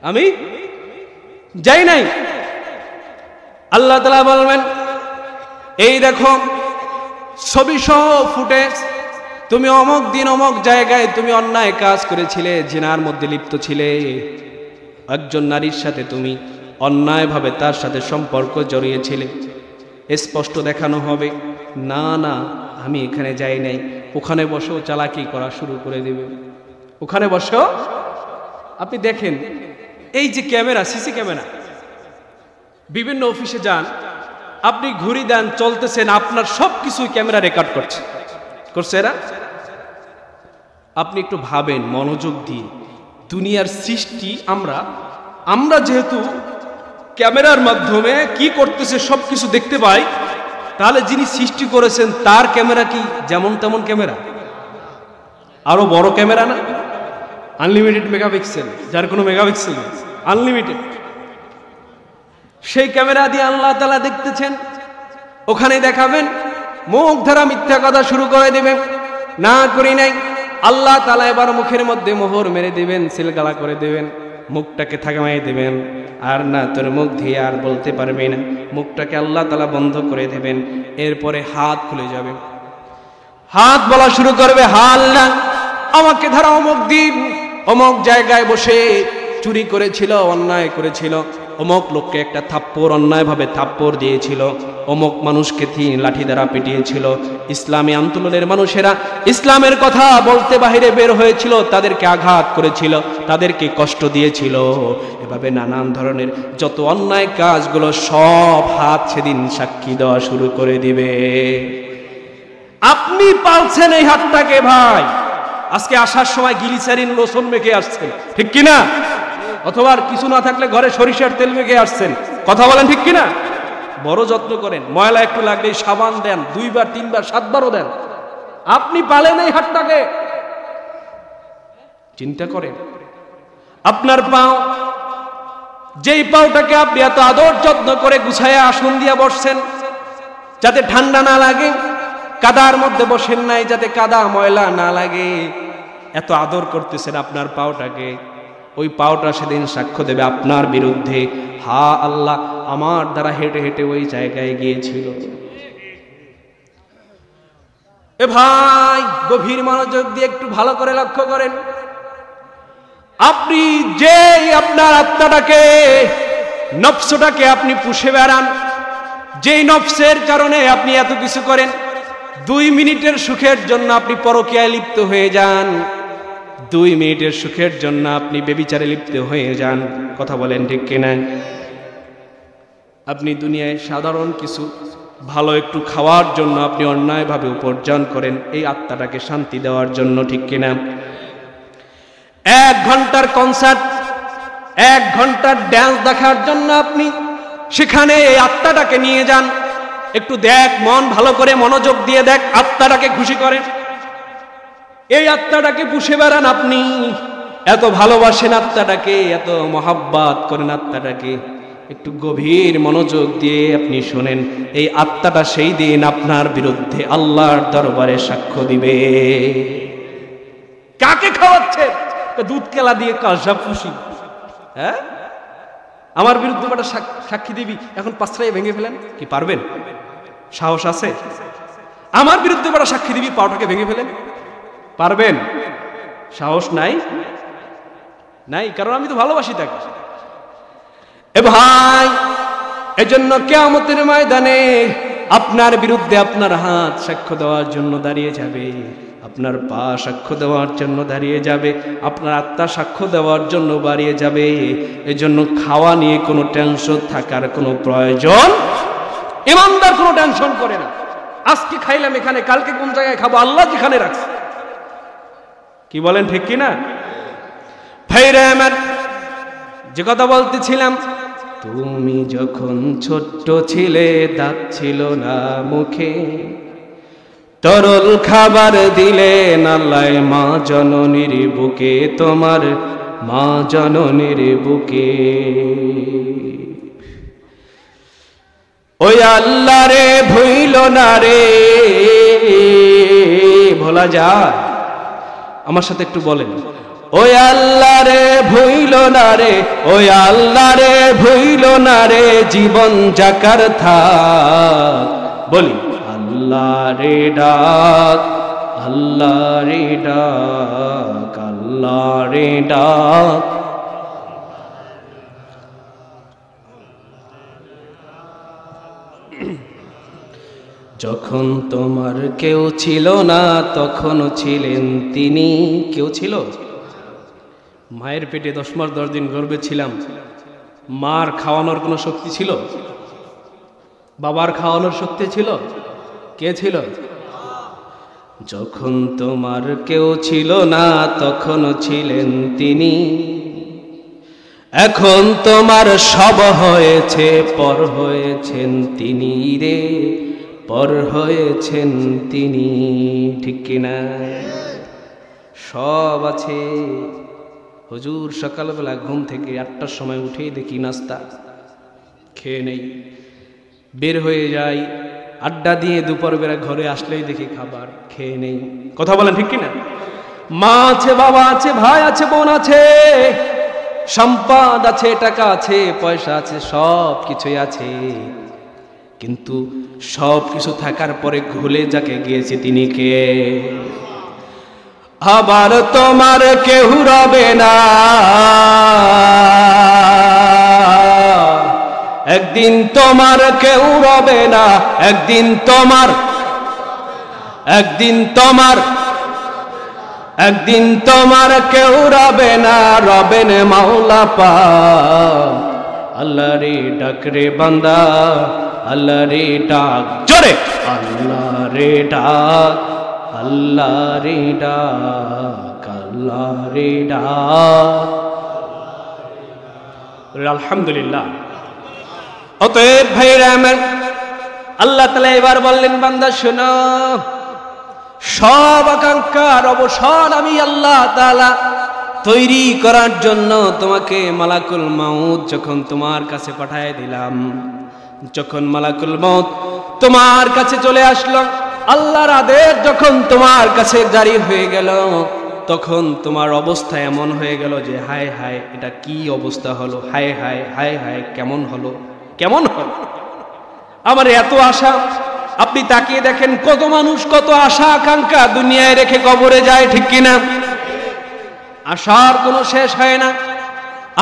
আমি যাই নাই। আল্লাহ তাআলা বলবেন, এই দেখো ছবি সহ ফুটেজ, তুমি অমুক দিন অমুক জায়গায় তুমি অন্যায় কাজ করেছিলে, জিনার মধ্যে লিপ্ত ছিলে, একজন নারীর সাথে তুমি অন্যায়ভাবে তার সাথে সম্পর্ক জড়িয়েছিলে। স্পষ্ট দেখানো হবে, না না আমি এখানে যাই নাই। ওখানে বসেও চালাকি করা শুরু করে দেবে। ওখানে বসেও আপনি দেখেন, এই যে ক্যামেরা, সিসি ক্যামেরা, বিভিন্ন অফিসে যান, আপনি ঘুরি দেন, চলতেছেন, আপনার সব কিছু ক্যামেরা রেকর্ড করছে এরা। আপনি একটু ভাবেন মনোযোগ দিয়ে, দুনিয়ার সৃষ্টি আমরা যেহেতু ক্যামেরার মাধ্যমে কি করতেছে সব কিছু দেখতে পাই, তাহলে যিনি সৃষ্টি করেছেন তার ক্যামেরা কি যেমন তেমন ক্যামেরা? আরো বড় ক্যামেরা না? আনলিমিটেড মেগাপিক্সেল, যার কোনো মেগাপিক্সেল নেই, আনলিমিটেড। সেই ক্যামেরা দিয়ে আল্লাহ তাআলা দেখতেছেন, ওখানে দেখাবেন, মুখ ধরা মিথ্যা কথা শুরু করে দেবেন। না করি নাই, আল্লাহ তাআলা এবার মুখের মধ্যে মোহর মেরে দিবেন, সিলগালা করে দেবেন, মুখটাকে থামাই দেবেন, আর না তোর মুখ দিয়ে আর বলতে পারবে না, মুখটাকে আল্লাহ তাআলা বন্ধ করে দেবেন। এরপরে হাত খুলে যাবে, হাত বলা শুরু করবে, হাল না আমাকে ধারা অমুক দিন অমুক জায়গায় বসে চুরি করেছিল, অন্যায় করেছিল, অমুক লোককে একটা থাপ্পড় অন্যায়ভাবে থাপ্পড় দিয়েছিল, অমুক মানুষকে লাঠি দ্বারা পিটিয়েছিল, ইসলামী আন্দোলনের মানুষেরা ইসলামের কথা বলতে বাহিরে বের হয়েছিল, তাদেরকে আঘাত করেছিল, তাদেরকে কষ্ট দিয়েছিল। এভাবে নানান ধরনের যত অন্যায় কাজগুলো সব হাত সেদিন সাক্ষী দেওয়া শুরু করে দিবে। আপনি পালছেন এই হাতটাকে ভাই, আজকে আসার সময় গ্লিসারিন লোশন মেখে আসছেন, ঠিক কিনা? অথবা কিছু না থাকলে ঘরে সরিষার তেল মেখে আসছেন, কথা বলেন ঠিক কিনা? বড় যত্ন করেন, ময়লা একটু লাগলেই সাবান দেন, 2 বার 3 বার 7 বারও দেন। আপনি পালেন এই হাতটাকে, চিন্তা করেন। আপনার পাও, যেই পাওটাকে আপনি এত আদর যত্ন করে গুছায়া আসন দিয়া বসছেন যাতে ঠান্ডা না লাগে, কাদার মধ্যে বসেন নাই যাতে কাদা ময়লা না লাগে, এত আদর করতেছেন আপনার পাওটাকে, ওই পাওটা সেদিন সাক্ষ্য দেবে আপনার বিরুদ্ধে, হা আল্লাহ আমার দ্বারা হেঁটে হেঁটে ওই জায়গায় গিয়েছিল। এ ভাই, গভীর মনোযোগ দিয়ে একটু ভালো করে লক্ষ্য করেন। আপনি যে আপনার আত্মাটাকে, নফসটাকে আপনি পুষে বেড়ান, যেই নফসের কারণে আপনি এত কিছু করেন, 2 মিনিটের সুখের জন্য আপনি পরকীয়ায় লিপ্ত হয়ে যান, 2 মিনিটের সুখের জন্য আপনি ব্যভিচারে লিপ্ত হয়ে যান, কথা বলেন ঠিক কিনা? আপনি দুনিয়ায় সাধারণ কিছু ভালো একটু খাওয়ার জন্য আপনি অন্যায়ভাবে উপার্জন করেন, এই আত্মাটাকে শান্তি দেওয়ার জন্য, ঠিক কিনা? 1 ঘন্টার কনসার্ট, 1 ঘন্টার ড্যান্স দেখার জন্য আপনি সেখানে এই আত্মাটাকে নিয়ে যান, একটু দেখ, মন ভালো করে মনোযোগ দিয়ে দেখ, আত্মাটাকে খুশি করেন, এই আত্মাটাকে পুষে বেড়ান। আপনি এত ভালোবাসেন আত্মাটাকে, এত মহাব্বত করেন আত্মাটাকে, একটু গভীর মনোযোগ দিয়ে আপনি শোনেন, এই আত্মাটা সেই দিন আপনার বিরুদ্ধে আল্লাহর দরবারে সাক্ষ্য দিবে। কাকে খাওয়াচ্ছে? দুধ কেলা দিয়ে কাজা খুশি, হ্যাঁ, আমার বিরুদ্ধে একটা সাক্ষী দিবি, এখন 5টায় ভেঙে ফেলেন, কি পারবেন? সাহস আছে? আমার বিরুদ্ধে একটা সাক্ষী দিবি, পাওটাকে ভেঙে ফেলেন, পারবেন? সাহস নাই, নাই, কারণ আমি তো ভালোবাসি তাকে। এ ভাই, এজন্য কিয়ামতের ময়দানে আপনার বিরুদ্ধে আপনার হাত সাক্ষ্য দেওয়ার জন্য দাঁড়িয়ে যাবে। আপনার পা সাক্ষ্য দেওয়ার জন্য দাঁড়িয়ে যাবে, আপনার আত্মা সাক্ষ্য দেওয়ার জন্য বাড়িয়ে যাবে। এজন্য খাওয়া নিয়ে কোনো টেনশন থাকার কোনো প্রয়োজন, ইমানদার কোনো টেনশন করে না। আজকে খাইলাম এখানে, কালকে কোন জায়গায় খাবো, আল্লাহ যেখানে রাখছে। কি বলেন, ঠিক কিনা ভাইরা আমার? যে কথা বলতেছিলাম, তুমি যখন ছোট্ট ছিলে, দাঁত ছিল না মুখে, তরল খাবার দিলেন আল্লাহ মা জননীর বুকে, তোমার মা জননীর বুকে। ওই আল্লাহ রে ভুইল না রে, ভোলা যায়? আমার সাথে একটু বলেন, ওই আল্লাহ রে ভুইল না রে, ওই আল্লাহ রে ভুইল না রে, জীবন যাকার থাক। বলি আল্লাহ রে ডাক, আল্লাহ রে ডাক, আল্লাহ রে ডাক। যখন তোমার কেউ ছিল না, তখনও ছিলেন তিনি। কেউ ছিল? মায়ের পেটে 10 মাস 10 দিন গর্ভে ছিলাম, মার খাওয়ানোর কোনো শক্তি ছিল? বাবার খাওয়ানোর শক্তি ছিল? কে ছিল? যখন তোমার কেউ ছিল না, তখনও ছিলেন তিনি। এখন তোমার সব হয়েছে, পর হয়েছেন তিনি রে, পর হয়েছেন তিনি। ঠিক কিনা? সব আছে। হুজুর সকালবেলা ঘুম থেকে 8টার সময় উঠেই দেখি নাস্তা খেয়ে নেই, বের হয়ে যাই আড্ডা দিয়ে, দুপুরবেলা ঘরে আসলেই দেখি খাবার খেয়ে নেই। কথা বলেন, ঠিক কিনা? মা আছে, বাবা আছে, ভাই আছে, বোন আছে, সম্পদ আছে, টাকা আছে, পয়সা আছে, সব কিছুই আছে, কিন্তু সব কিছু থাকার পরে ভুলে যাকে গিয়েছে তিনি কে? আবার তোমার কেউ রবে না, একদিন তোমার কেউ রবে না, একদিন তোমার, একদিন তোমার, একদিন তোমার কেউ রবে না, রবেন মাওলা পাক। আল্লাহ রে ডাক রে বান্দা, আল্লাহ রে ডাক, জোরে আল্লাহ রে ডাক, আল্লাহ রে ডাক, আল্লাহ রে ডাক। আলহামদুলিল্লাহ। অতএব ভাইরা আমার, আল্লাহ তাআলা এবার বললেন, বান্দা শোনো, সব আকাঙ্ক্ষার অবসান আমি আল্লাহ তাআলা তৈরি করার জন্য তোমাকে মালাকুল মাউত যখন তোমার কাছে পাঠিয়ে দিলাম, যখন মালাকুল মাউত তোমার কাছে চলে আসলো, আল্লাহর আদেশ যখন তোমার কাছে জারি হয়ে গেল, তখন তোমার অবস্থা এমন হয়ে গেল যে হায় হায়, এটা কি অবস্থা হলো, হায় হায়, হায় হায়, কেমন হলো, কেমন হলো আমার এত আশা। আপনি তাকিয়ে দেখেন, কত মানুষ কত আশা আকাঙ্ক্ষা দুনিয়ায় রেখে কবরে যায়, ঠিক কিনা? আশার কোনো শেষ হয় না।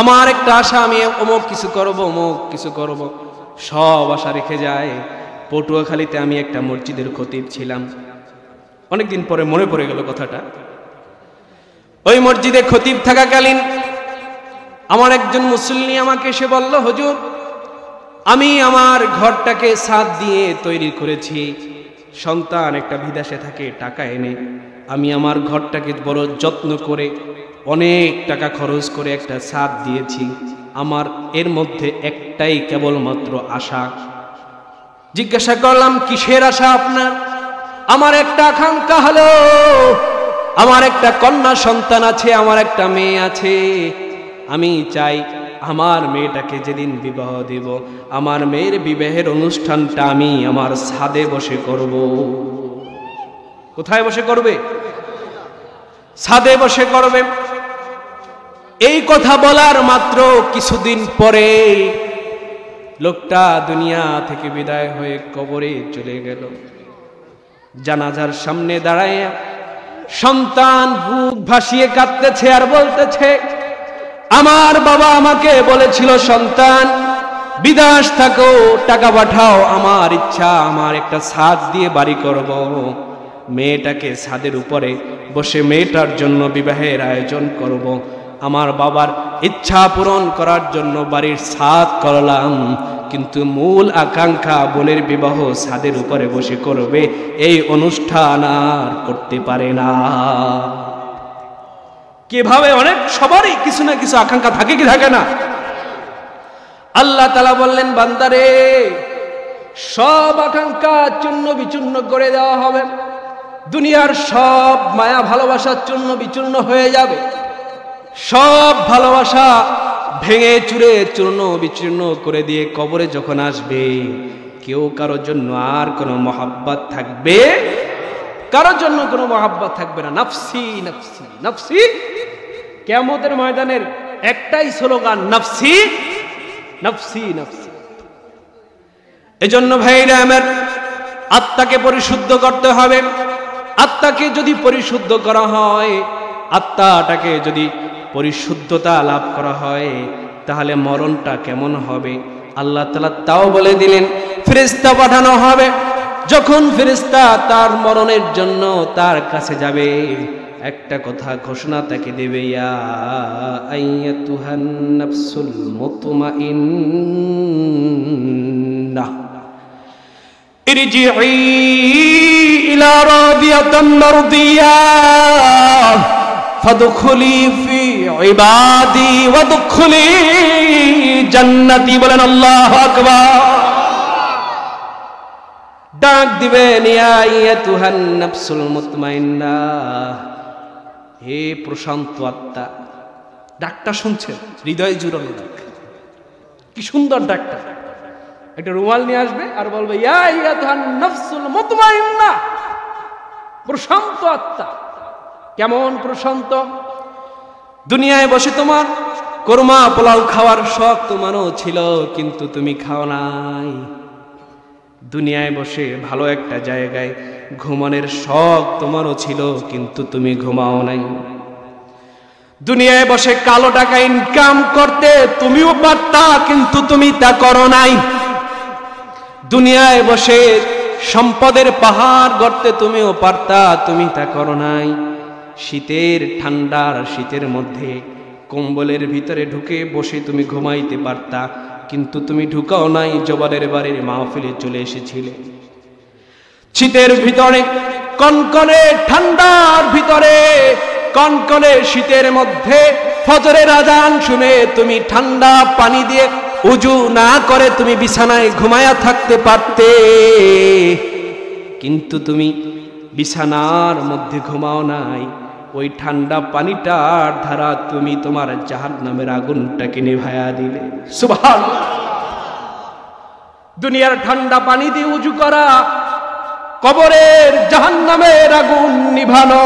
আমার একটা আশা, আমি অমুক কিছু করব, অমুক কিছু করব, সব আশা রেখে যায়। পটুয়াখালীতে আমি একটা মসজিদের খতিব ছিলাম, অনেকদিন পরে মনে পড়ে গেল কথাটা। ওই মসজিদে খতিব থাকাকালীন আমার একজন মুসল্লি আমাকে এসে বলল, হুজুর, আমি আমার ঘরটাকে ছাদ দিয়ে তৈরি করেছি, সন্তান একটা বিদেশে থাকে, টাকা এনে আমি আমার ঘরটাকে বড় যত্ন করে অনেক টাকা খরচ করে একটা ছাদ দিয়েছি, আমার এর মধ্যে একটাই কেবলমাত্র আশা। জিজ্ঞাসা করলাম, কিসের আশা আপনার? আমার একটা আকাঙ্ক্ষা হলো, আমার একটা কন্যা সন্তান আছে, আমার একটা মেয়ে আছে, আমি চাই আমার মেয়েটাকে যেদিন বিবাহ দেব, আমার মেয়ের বিবাহের অনুষ্ঠানটা আমি আমার ছাদে বসে করব। কোথায় বসে করবে? ছাদে বসে করবে। এই কথা বলার মাত্র কিছুদিন পরে লোকটা দুনিয়া থেকে বিদায় হয়ে কবরে চলে গেল। জানাজার সামনে দাঁড়ায় সন্তান বুক ভাসিয়ে কাঁদতেছে আর বলতেছে, আমার বাবা আমাকে বলেছিল, সন্তান বিদেশ থাকো, টাকা পাঠাও, আমার ইচ্ছা আমার একটা ছাদ দিয়ে বাড়ি করব, মেয়েটাকে ছাদের উপরে বসে মেয়েটার জন্য বিবাহের আয়োজন করব। আমার বাবার ইচ্ছা পূরণ করার জন্য বাড়ির ছাদ করলাম, কিন্তু মূল আকাঙ্ক্ষা বোনের বিবাহ ছাদের উপরে বসে করবে, এই অনুষ্ঠান আর করতে পারে না। কিভাবে অনেক সবারই কিছু না কিছু আকাঙ্ক্ষা থাকে কি থাকে না? আল্লাহ তাআলা বললেন, বান্দারে সব আকাঙ্ক্ষা চূর্ণ বিচূর্ণ করে দেওয়া হবে, দুনিয়ার সব মায়া ভালোবাসা চূর্ণ বিচূর্ণ হয়ে যাবে, সব ভালোবাসা ভেঙে চুরে চূর্ণ বিচূর্ণ করে দিয়ে কবরে যখন আসবে, কেউ কারোর জন্য আর কোনো মহাব্বত থাকবে, কারোর জন্য কোনো মহাব্বত থাকবে না। নফসি নফসি নফসি, কিয়ামতের ময়দানের একটাই স্লোগান, নফসি নফসি নফসি। এজন্য ভাইরা আমার, আত্মাকে পরিশুদ্ধ করতে হবে। আত্মাকে যদি পরিশুদ্ধ করা হয়, আত্মাটাকে যদি পরিশুদ্ধতা লাভ করা হয়, তাহলে মরণটা কেমন হবে আল্লাহ তাআলা তাও বলে দিলেন। ফেরেশতা পাঠানো হবে, যখন ফেরেশতা তার মরণের জন্য তার কাছে যাবে, একটা কথা ঘোষণা তাকে দেবে, ইয়া আইয়াতুহান নাফসুল মুতমাইন্নাহ ইরজিই ইলা রাদিয়াতান মারদিয়াহ ফাদখুলি ফি ইবাদি ওয়াদখুলি জান্নাতি। বলেন আল্লাহু আকবার। ডাক দিবেন, ইয়া আইয়াতুহান নাফসুল মুতমাইন্নাহ, হে প্রশান্ত আত্মা। ডাকটা শুনছেন? হৃদয় জুড়ানো ডাক, কি সুন্দর ডাকটা। একটা রুমাল নিয়ে আসবে আর বলবে, ইয়া আইয়াতুহান নাফসুল মুতমাইন্নাহ, প্রশান্ত আত্মা। কেমন প্রশান্ত? দুনিয়ায় বসে তোমার কোরমা পোলাও খাওয়ার শখ তোমারও ছিল, কিন্তু তুমি খাও নাই। দুনিয়ায় বসে ভালো একটা জায়গায় ঘুমানোর শখ তোমারও ছিল, কিন্তু তুমি ঘুমাও নাই। দুনিয়ায় বসে কালো টাকা ইনকাম করতে তুমিও পারতা, কিন্তু তুমি তা করো নাই। দুনিয়ায় বসে সম্পদের পাহাড় গড়তে তুমিও পারতা, তুমি তা করো নাই। শীতের ঠান্ডার শীতের মধ্যে কম্বলের ভিতরে ঢুকে বসে তুমি ঘুমাইতে পারতা, কিন্তু তুমি ঢুকাও নাই। জবানের বাড়ির মাহফিলে চলে এসেছিলে। শীতের ভিতরে কনকনে ঠান্ডার ভিতরে কনকনে শীতের মধ্যে ফজরের আজান শুনে তুমি ঠান্ডা পানি দিয়ে উজু না করে তুমি বিছানায় ঘুমায়া থাকতে পারতে, কিন্তু তুমি বিছানার মধ্যে ঘুমাও নাই। ওই ঠান্ডা পানিটার ধারা তুমি তোমার জাহান্নামের আগুনটাকে নিভায়া দিলে। সুবহানাল্লাহ। দুনিয়ার ঠান্ডা পানি দিয়ে উজু করা, কবরের জাহান্নামের আগুন নিভানো।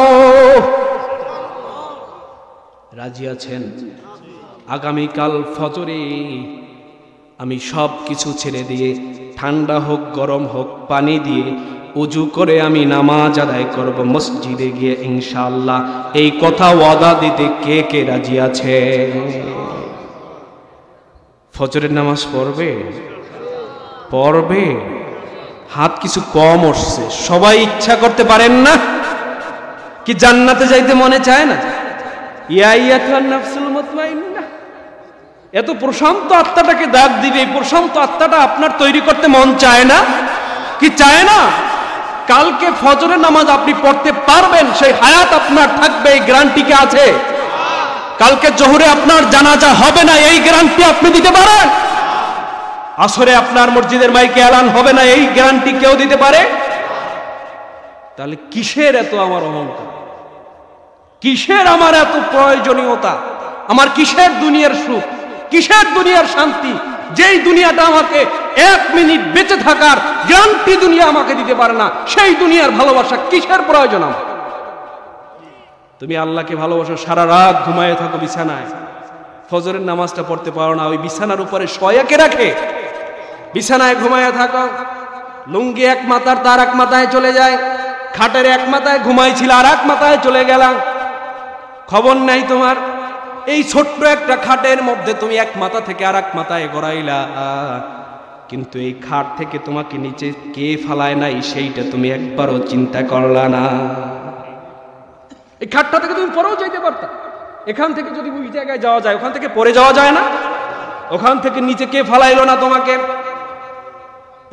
রাজি আছেন? আগামীকাল ফজরে আমি সব কিছু ছেড়ে দিয়ে, ঠান্ডা হোক গরম হোক, পানি দিয়ে উজু করে আমি নামাজ আদায় করব মসজিদে গিয়ে ইনশাআল্লাহ। এই কথা ওয়াদা দিতে কে কে রাজি আছে? ফজরের নামাজ পড়বে? পড়বে? হাত কিছু কম উঠছে। সবাই ইচ্ছা করতে পারেন না? কি জান্নাতে যাইতে মনে চায় না? ইয়া আইয়াতুহান নাফসুল মুতমাইন্নাহ, এত প্রশান্ত আত্মাটাকে ডাক দিবে। এই প্রশান্ত আত্মাটা আপনার তৈরি করতে মন চায় না? কি চায় না? কালকে ফজরের নামাজ আপনি পড়তে পারবেন, সেই হায়াত আপনার থাকবে, এই গ্যারান্টি কি আছে? কালকে জোহরে আপনার জানাজা হবে না, এই গ্যারান্টি আপনি দিতে পারেন? আসরে আপনার মসজিদের মাইকে এলান হবে না, এই গ্যারান্টি কেউ দিতে পারে? তাহলে কিসের এত আমার অহংকার? কিসের আমার এত প্রয়োজনীয়তা? আমার কিসের দুনিয়ার সুখ? কিসের দুনিয়ার শান্তি? যেই দুনিয়াটা আমাকে 1 মিনিট বেঁচে থাকার গ্যারান্টি দুনিয়া আমাকে দিতে পারে না, সেই দুনিয়ার ভালোবাসা কিসের প্রয়োজন আমার? তুমি আল্লাহকে ভালোবাসো, সারা রাত ঘুমায় থাকো বিছানায়, ফজরের নামাজটা পড়তে পারো না, ওই বিছানার উপরে শয়াকে রাখে বিছানায় ঘুমায় থাকো। লুঙ্গি এক মাথার তার এক মাথায় চলে যায়, খাটের এক মাথায় ঘুমাইছিল আর এক মাথায় চলে গেলাম, খবর নাই তোমার। এই ছোট্ট একটা খাটের মধ্যে তুমি এক মাথা থেকে আর এক মাথায় গড়াইলা, কিন্তু এই খাট থেকে তোমাকে নিচে কে ফালায় নাই সেইটা তুমি একবারও চিন্তা করলা না। এই খাটটা থেকে তুমি পরেও যাইতে পারতা। এখান থেকে যদি ওই জায়গায় যাওয়া যায়, ওখান থেকে পরে যাওয়া যায় না? ওখান থেকে নিচে কে ফালাইলো না তোমাকে?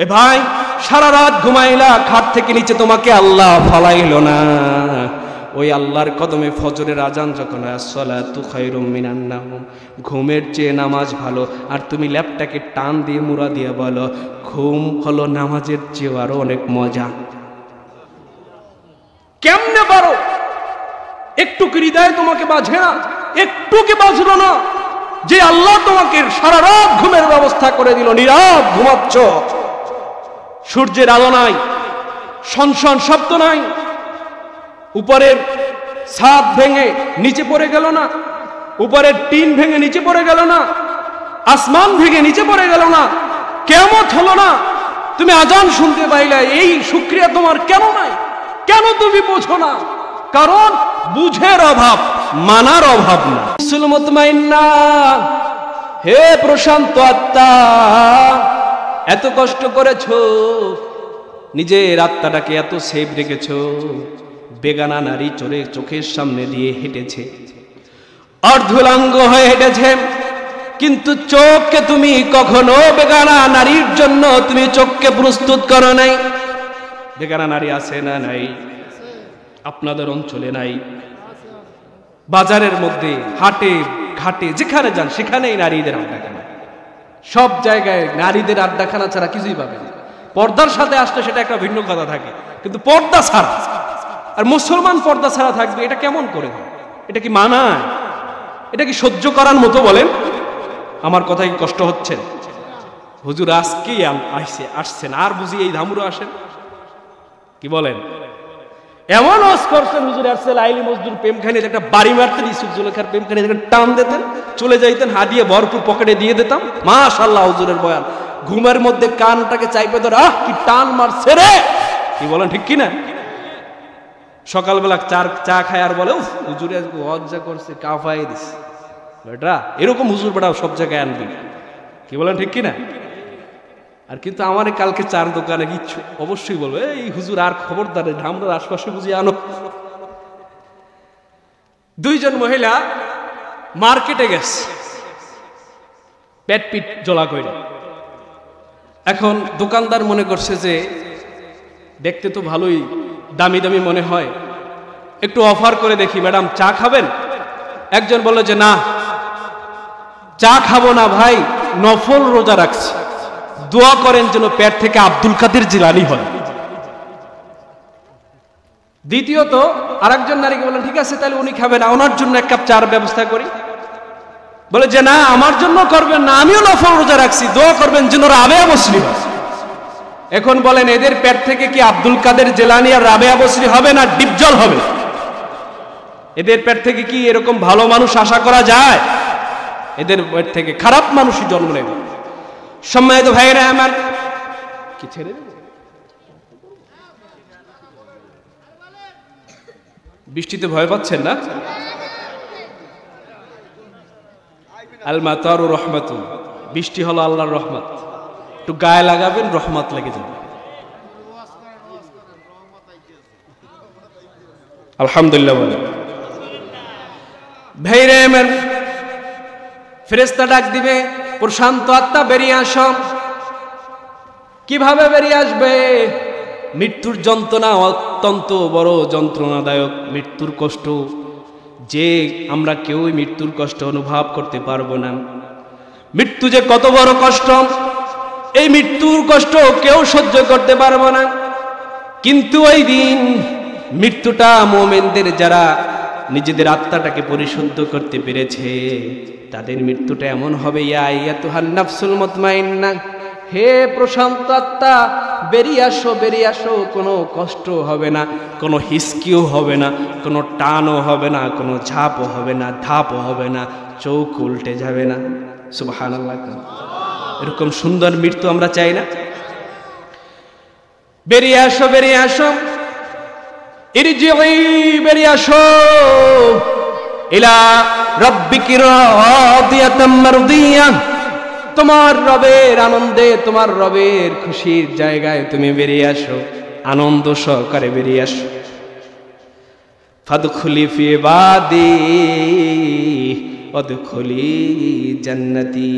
এ ভাই, সারা রাত ঘুমাইলা, খাট থেকে নিচে তোমাকে আল্লাহ ফালাইলো না। ওই আল্লাহর কদমে ফজরের আজান যখন হয়, আসসালাতু খায়রুম মিনান নাওম, ঘুমের চেয়ে নামাজ ভালো। আর তুমি ল্যাপটাকে টান দিয়ে মুড়া দিয়ে বলো ঘুম হলো নামাজের চেয়ে আরো অনেক মজা। কেমনে পারো? একটু কি হৃদয় তোমাকে বাঁধে না? একটু কি বাঁধলো না যে আল্লাহ তোমাকে সারা রাত ঘুমের ব্যবস্থা করে দিল? নীরব ঘুমাচ্ছ, সূর্যের আলো নাই, শনশন শব্দ নাই, উপরের ছাদ ভেঙে নিচে পড়ে গেল না, উপরের টিন ভেঙে নিচে পড়ে গেল না, আসমান ভেঙে নিচে পড়ে গেল না, কিয়ামত হলো না, তুমি আজান শুনতে পাইলা। এই শুকরিয়া তোমার কেন নাই? কেন তুমি বোঝো না? কারণ বুঝের অভাব, মানার অভাব না। মুতমাইন্না, হে প্রশান্ত আত্মা, এত কষ্ট করেছো, নিজের আত্মাটাকে এত সেভ রেখেছো। বেগানা নারী চোখের সামনে দিয়ে হেঁটেছে, অর্ধুলাঙ্গ হয়ে হেঁটেছে, কিন্তু চোখকে তুমি কখনো বেগানা নারীর জন্য তুমি চোখকে প্রস্তুত করো নাই। বেগানা নারী আছে না নাই? আপনাদের অঞ্চলে নাই? বাজারের মধ্যে, হাটে ঘাটে যেখানে যান সেখানেই নারীদের আড্ডাখানা। সব জায়গায় নারীদের আড্ডাখানা ছাড়া কিছুই পাবে না। পর্দার সাথে আসলে সেটা একটা ভিন্ন কথা থাকে, কিন্তু পর্দা ছাড়া, আর মুসলমান পর্দা ছাড়া থাকবে, এটা কেমন করে হয়? এটা কি মানায়? এটা কি সহ্য করার মতো? বলেন, আমার কথাই কষ্ট হচ্ছে? হুজুর আজকেই আসছেন, আর বুঝি এই ধামুরো আসেন? কি বলেন? এমন ওয়াজ করছেন হুজুর, আসছেন আইলি মজদুর প্রেমখানি, একটা বাড়ি মারতেন, ইসুফ জুলেখার প্রেমখানি টান দিতেন, চলে যাইতেন, হাদিয়ে ভরপুর পকেটে দিয়ে দিতাম। মাশাআল্লাহ হুজুরের বয়ান, ঘুমের মধ্যে কানটাকে চাইপে ধরে আহ কি টান মারছে রে। কি বলেন, ঠিক কিনা? সকালবেলা চা খায় আর বলে উফ হুজুরে আজকে ওয়াজ যা করছে কাফাই দিছে বেটা। এরকম হুজুর বেটা সব জায়গায় আনবি। কি বলেন, ঠিক কিনা? আর কিন্তু আমার কালকে চার দোকানে ইচ্ছু অবশ্যই বলবো এই হুজুর আর খবরদার ধামরার আশপাশে বুঝিয়ে আনো। দুইজন মহিলা মার্কেটে গেছে, পেট পিট জ্বলা কইরা। এখন দোকানদার মনে করছে যে দেখতে তো ভালোই দামি দামি মনে হয়, একটু অফার করে দেখি, ম্যাডাম চা খাবেন? একজন বলল যে না, চা খাবো না ভাই, নফল রোজা রাখছি, দোয়া করেন যেন পেট থেকে আব্দুল কাদের জিলানী হয়। দ্বিতীয়ত আরেকজন নারীকে বললেন ঠিক আছে তাহলে উনি খাবেন না, ওনার জন্য এক কাপ চার ব্যবস্থা করি। বলে যে না, আমার জন্য করবেন না, আমিও নফল রোজা রাখছি, দোয়া করবেন যেন রাবেয়া বসরি হয়। এখন বলেন এদের পেট থেকে কি আব্দুল কাদের জিলানী আর রাবেয়া বসরি হবে না ডিপজল হবে? এদের পেট থেকে কি এরকম ভালো মানুষ আশা করা যায়? এদের পেট থেকে খারাপ মানুষই জন্ম নেবে। সম্মানিত ভাইরা আমার, কি ছেড়ে বৃষ্টিতে ভয় পাচ্ছেন না? আল মাতারু রহমাতুন, বৃষ্টি হলো আল্লাহর রহমত, একটু গায়ে লাগাবেন রহমত লেগে যাবে। আলহামদুলিল্লাহ বলেন। ভাইরা আমার, ফেরেশতা ডাক দিবে প্রশান্ত আত্মা বেরিয়ে আসো। কিভাবে বেরিয়ে আসবে? মৃত্যুর যন্ত্রণা অত্যন্ত বড় যন্ত্রণাদায়ক, মৃত্যুর কষ্ট যে আমরা কেউই মৃত্যুর কষ্ট অনুভব করতে পারবো না। মৃত্যু যে কত বড় কষ্ট, এই মৃত্যুর কষ্ট কেউ সহ্য করতে পারবো না। কিন্তু ওই দিন মৃত্যুটা মুমিনদের, যারা নিজেদের আত্মাটাকে পরিশুদ্ধ করতে পেরেছে, তাদের মৃত্যুটা এমন হবে, ইয়া আইয়াতুহান নাফসুল মুতমাইন্না, হে প্রশান্ত আত্মা বেরিয়ে আসো, বেরিয়ে আসো। কোনো কষ্ট হবে না, কোনো হিসকিও হবে না, কোনো টানও হবে না, কোনো ঝাপও হবে না, ধাপও হবে না, চোখ উল্টে যাবে না। সুবহানাল্লাহ। এরকম সুন্দর মৃত্যু আমরা চাই না? বেরিয়ে আসো, বেরিয়ে আসো, ইরজিই, বেরিয়ে আসো ইলা রাব্বিকি রাদিয়াতাম মারদিয়া, তোমার রবের আনন্দে, তোমার রবের খুশির জায়গায় তুমি বেরিয়ে আসো, আনন্দ সহকারে বেরিয়ে আসো। ফাদখুলি ফি ইবাদি ওয়াদখুলি জান্নাতি,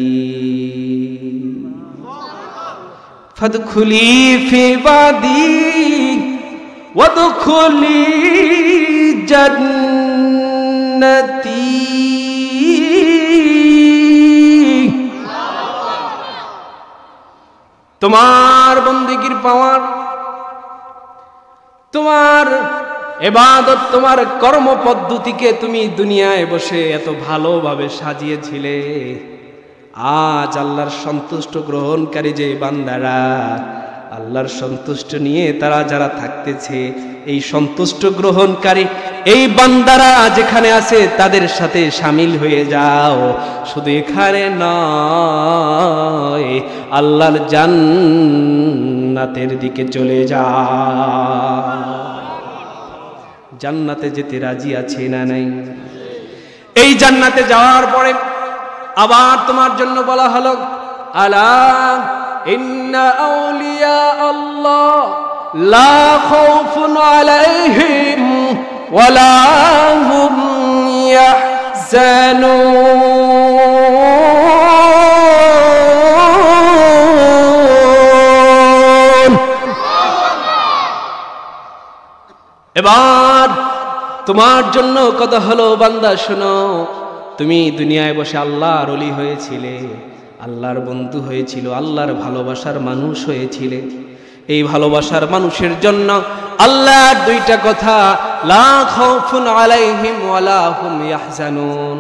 ফাদখুলি ফি ইবাদি ওয়াদখুলি জান্নাতি। তোমার বন্দেগীর পাওয়ার, তোমার ইবাদত, তোমার কর্ম পদ্ধতিকে তুমি দুনিয়ায় বসে এত ভালোভাবে সাজিয়েছিলে। আজ আল্লাহর সন্তুষ্ট গ্রহণকারী যে বান্দারা, আল্লাহর সন্তুষ্ট নিয়ে তারা যারা থাকতেছে, এই সন্তুষ্ট গ্রহণকারী এই বান্দারা যেখানে আছে তাদের সাথে শামিল হয়ে যাও। শুধু এখানে নয়, আল্লাহর জান্নাতের দিকে চলে যাও। জান্নাতে যেতে রাজি আছে না নাই? এই জান্নাতে যাওয়ার পরে আবার তোমার জন্য বলা হলো, আলা ইন্না আউলিয়া আল্লাহ লা খাউফুন আলাইহিম ওয়ালা হুম ইয়াহজানুন। এবার তোমার জন্য কথা হলো, বান্দা শোনো, তুমি দুনিয়ায় বসে আল্লাহর ওলি হয়েছিলে, আল্লাহর বন্ধু হয়েছিল, আল্লাহর ভালোবাসার মানুষ হয়েছিলে। এই ভালোবাসার মানুষের জন্য আল্লাহর দুইটা কথা, লা খাউফুন আলাইহিম ওয়ালা হুম ইয়াহজানুন,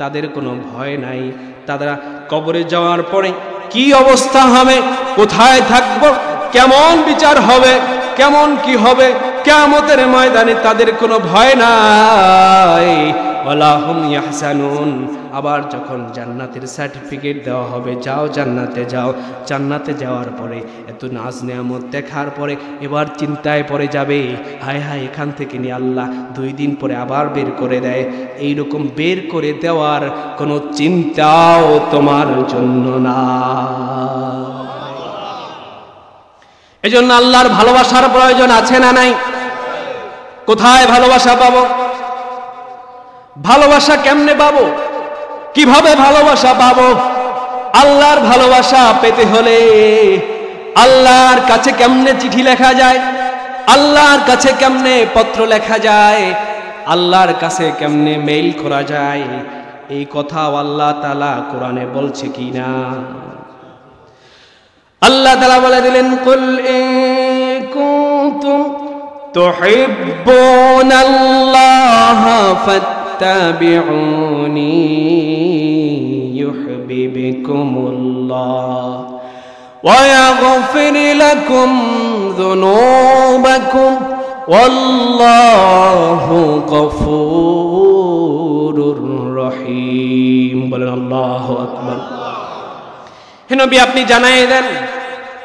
তাদের কোনো ভয় নাই। তারা কবরে যাওয়ার পরে কি অবস্থা হবে, কোথায় থাকবো, কেমন বিচার হবে, কেমন কি হবে, কিয়ামতের ময়দানে তাদের কোনো ভয় নাই। ওয়ালা হুম ইয়াহজানুন। আবার যখন জান্নাতের সার্টিফিকেট দেওয়া হবে, যাও জান্নাতে যাও, জান্নাতে যাওয়ার পরে এত নাজ নেয়ামত দেখার পরে এবার চিন্তায় পড়ে যাবে, হায় হায় এখান থেকে নিয়ে আল্লাহ 2 দিন পরে আবার বের করে দেয়। এইরকম বের করে দেওয়ার কোনো চিন্তাও তোমার জন্য না। এজন্য আল্লাহর ভালোবাসার প্রয়োজন আছে না নাই? কোথায় ভালোবাসা পাবো? ভালোবাসা কেমনে পাবো? কিভাবে ভালোবাসা পাবো? আল্লাহর ভালোবাসা পেতে হলে আল্লাহর কাছে কেমনে চিঠি লেখা যায়, আল্লাহর কাছে কেমনে পত্র লেখা যায়, আল্লাহর কাছে কেমনে মেইল করা যায়, এই কথাও আল্লাহ তাআলা কোরআনে বলছে কিনা? আল্লাহ তাআলা বলে দিলেন, কুল ইন কুনতুম তুহিব্বুনাল্লাহা ফাত্তাবিউনি ইউহিব্বুকুমুল্লাহ ওয়া ইয়াগফির লাকুম যুনুবাকুম ওয়াল্লাহু গফুরুর রহিম। বলেন আল্লাহু আকবার। হে নবী, আপনি জানাই দেন,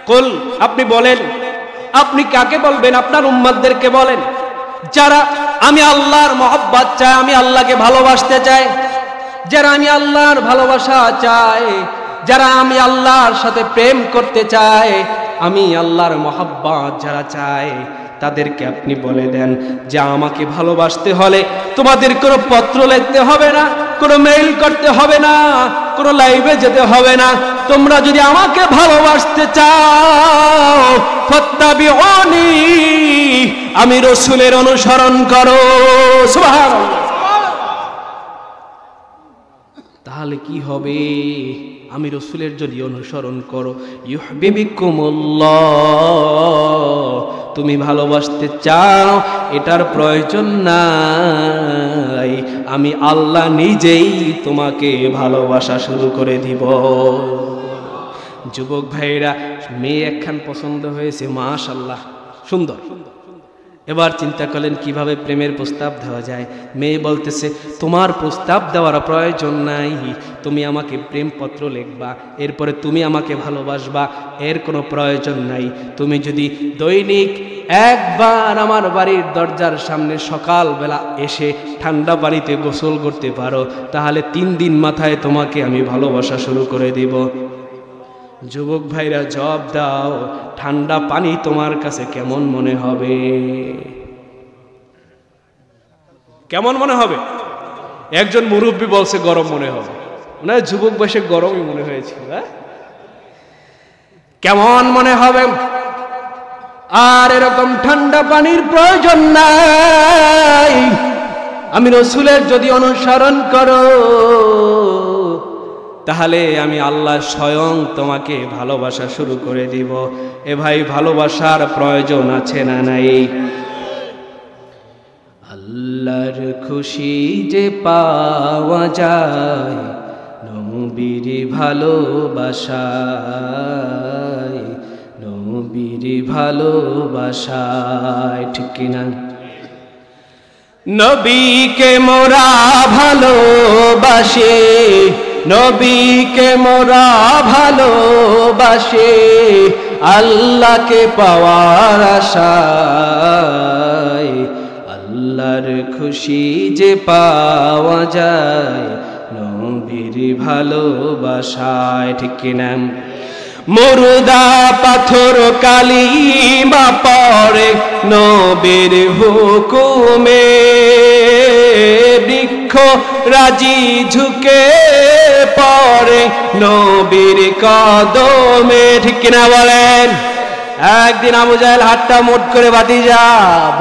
কুল, আপনি বলেন, আপনি কাকে বলবেন? আপনার উম্মতদেরকে বলেন, যারা আমি আল্লাহর মহব্বত চাই, আমি আল্লাহকে ভালোবাসতে চাই, যারা আমি আল্লাহর ভালোবাসা চাই, যারা আমি আল্লাহর সাথে প্রেম করতে চাই, আমি আল্লাহর মহব্বত যারা চাই, তাদেরকে আপনি বলে দেন যে আমাকে ভালোবাসতে হলে তোমাদের কোনো পত্র লিখতে হবে না, কোনো মেইল করতে হবে না, কোনো লাইভে যেতে হবে না। তোমরা যদি আমাকে ভালোবাসতে চাও, ফাত্তাবিউনি, আমি রাসূলের অনুসরণ করো। সুবহানাল্লাহ। তাহলে কি হবে? আমি রাসূলের যদি অনুসরণ করো, ইউহিব্বুকুমুল্লাহ, তুমি ভালোবাসতে চাও, এটার প্রয়োজন নাই, আমি আল্লাহ নিজেই তোমাকে ভালোবাসা শুরু করে দিব। যুবক ভাইরা, মেয়ে একখান পছন্দ হয়েছে, মাশাআল্লাহ, সুন্দর। এবার চিন্তা করলেন কিভাবে প্রেমের প্রস্তাব দেওয়া যায়। মেয়ে বলতেছে, তোমার প্রস্তাব দেওয়ার প্রয়োজন নাই, তুমি আমাকে প্রেমপত্র লিখবা, এরপরে তুমি আমাকে ভালোবাসবা, এর কোনো প্রয়োজন নাই। তুমি যদি দৈনিক একবার আমার বাড়ির দরজার সামনে সকালবেলা এসে ঠান্ডা পানিতে গোসল করতে পারো, তাহলে 3 দিন মাথায় তোমাকে আমি ভালোবাসা শুরু করে দিব। যুবক ভাইরা জবাব দাও, ঠান্ডা পানি তোমার কাছে কেমন মনে হবে? কেমন মনে হবে? একজন মুরব্বী বলছে গরম মনে হবে, না যুবক বয়সে গরমই মনে হয়েছিল। কেমন মনে হবে? আর এরকম ঠান্ডা পানির প্রয়োজন নাই, আমি রসুলের যদি অনুসরণ করো তাহলে আমি আল্লাহ স্বয়ং তোমাকে ভালোবাসা শুরু করে দিব। এ ভাই, ভালোবাসার প্রয়োজন আছে না নাই? আল্লাহর খুশি যে পাওয়া যায় নবীর ভালোবাসায়, নবীর ভালোবাসায়, ঠিক কিনা? নবীকে মোরা ভালোবাসে, নবীকে মোরা ভালোবাসে, আল্লাহকে পাওয়ার আশায়, আল্লাহর খুশি যে পাওয়া যায় নবীর ভালোবাসায়, ঠিক কিনা? মুর্দা পাথর কালিমা পড়ে নবীর হুকুমে, বৃক্ষ রাজি ঝুঁকে পড়ে নবীর কদমে, ঠিক কিনা বলেন? একদিন আবু জাহেল হাতটা মুঠ করে, ভাতিজা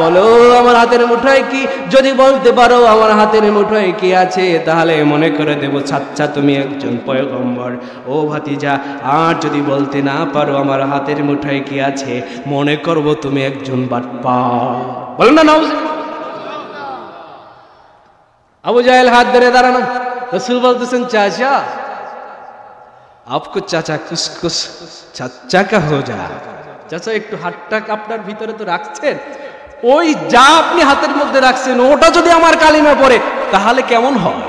বলো আমার হাতের মুঠোয় কি? যদি বলতে পারো আমার হাতের মুঠোয় কি আছে তাহলে মনে করে দেব চাচা তুমি একজন পয়গম্বর। ও ভাতিজা, আর যদি বলতে না পারো আমার হাতের মুঠোয় কি আছে, মনে করব তুমি একজন বাটপার। বলেন না নাউজ। আবু জাহেল হাত ধরে দাঁড়ানো, রাসূল বলতেছেন চাচা আপকো চাচা কুছ কুছ চাচা কা হো যা। চাচা একটু হাতটা আপনার ভিতরে তো রাখছেন, ওই যা আপনি হাতের মধ্যে রাখছেন ওটা যদি আমার কালিমা পড়ে তাহলে কেমন হয়?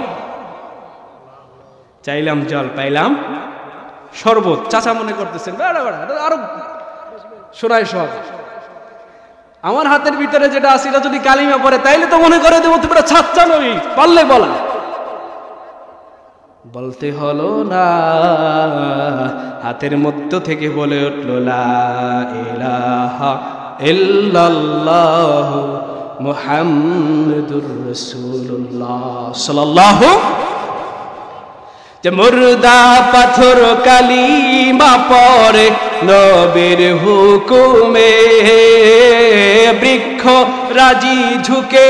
চাইলাম জল পাইলাম শরবত। চাচা মনে করতেছেন আরো শোনায় সব, আমার হাতের ভিতরে যেটা আছে এটা যদি কালিমা পড়ে তাইলে তো মনে করে দেবো তোমরা চাচা নই, পারলে বলা। বলতে হলো না, হাতের মধ্য থেকে বলে উঠল লা ইলাহা ইল্লাল্লাহ মুহাম্মাদুর রাসূলুল্লাহ সাল্লাল্লাহু। যে মুর্দা পাথর কালিমা পড়ে নবীর হুকুমে, বৃক্ষ রাজি ঝুঁকে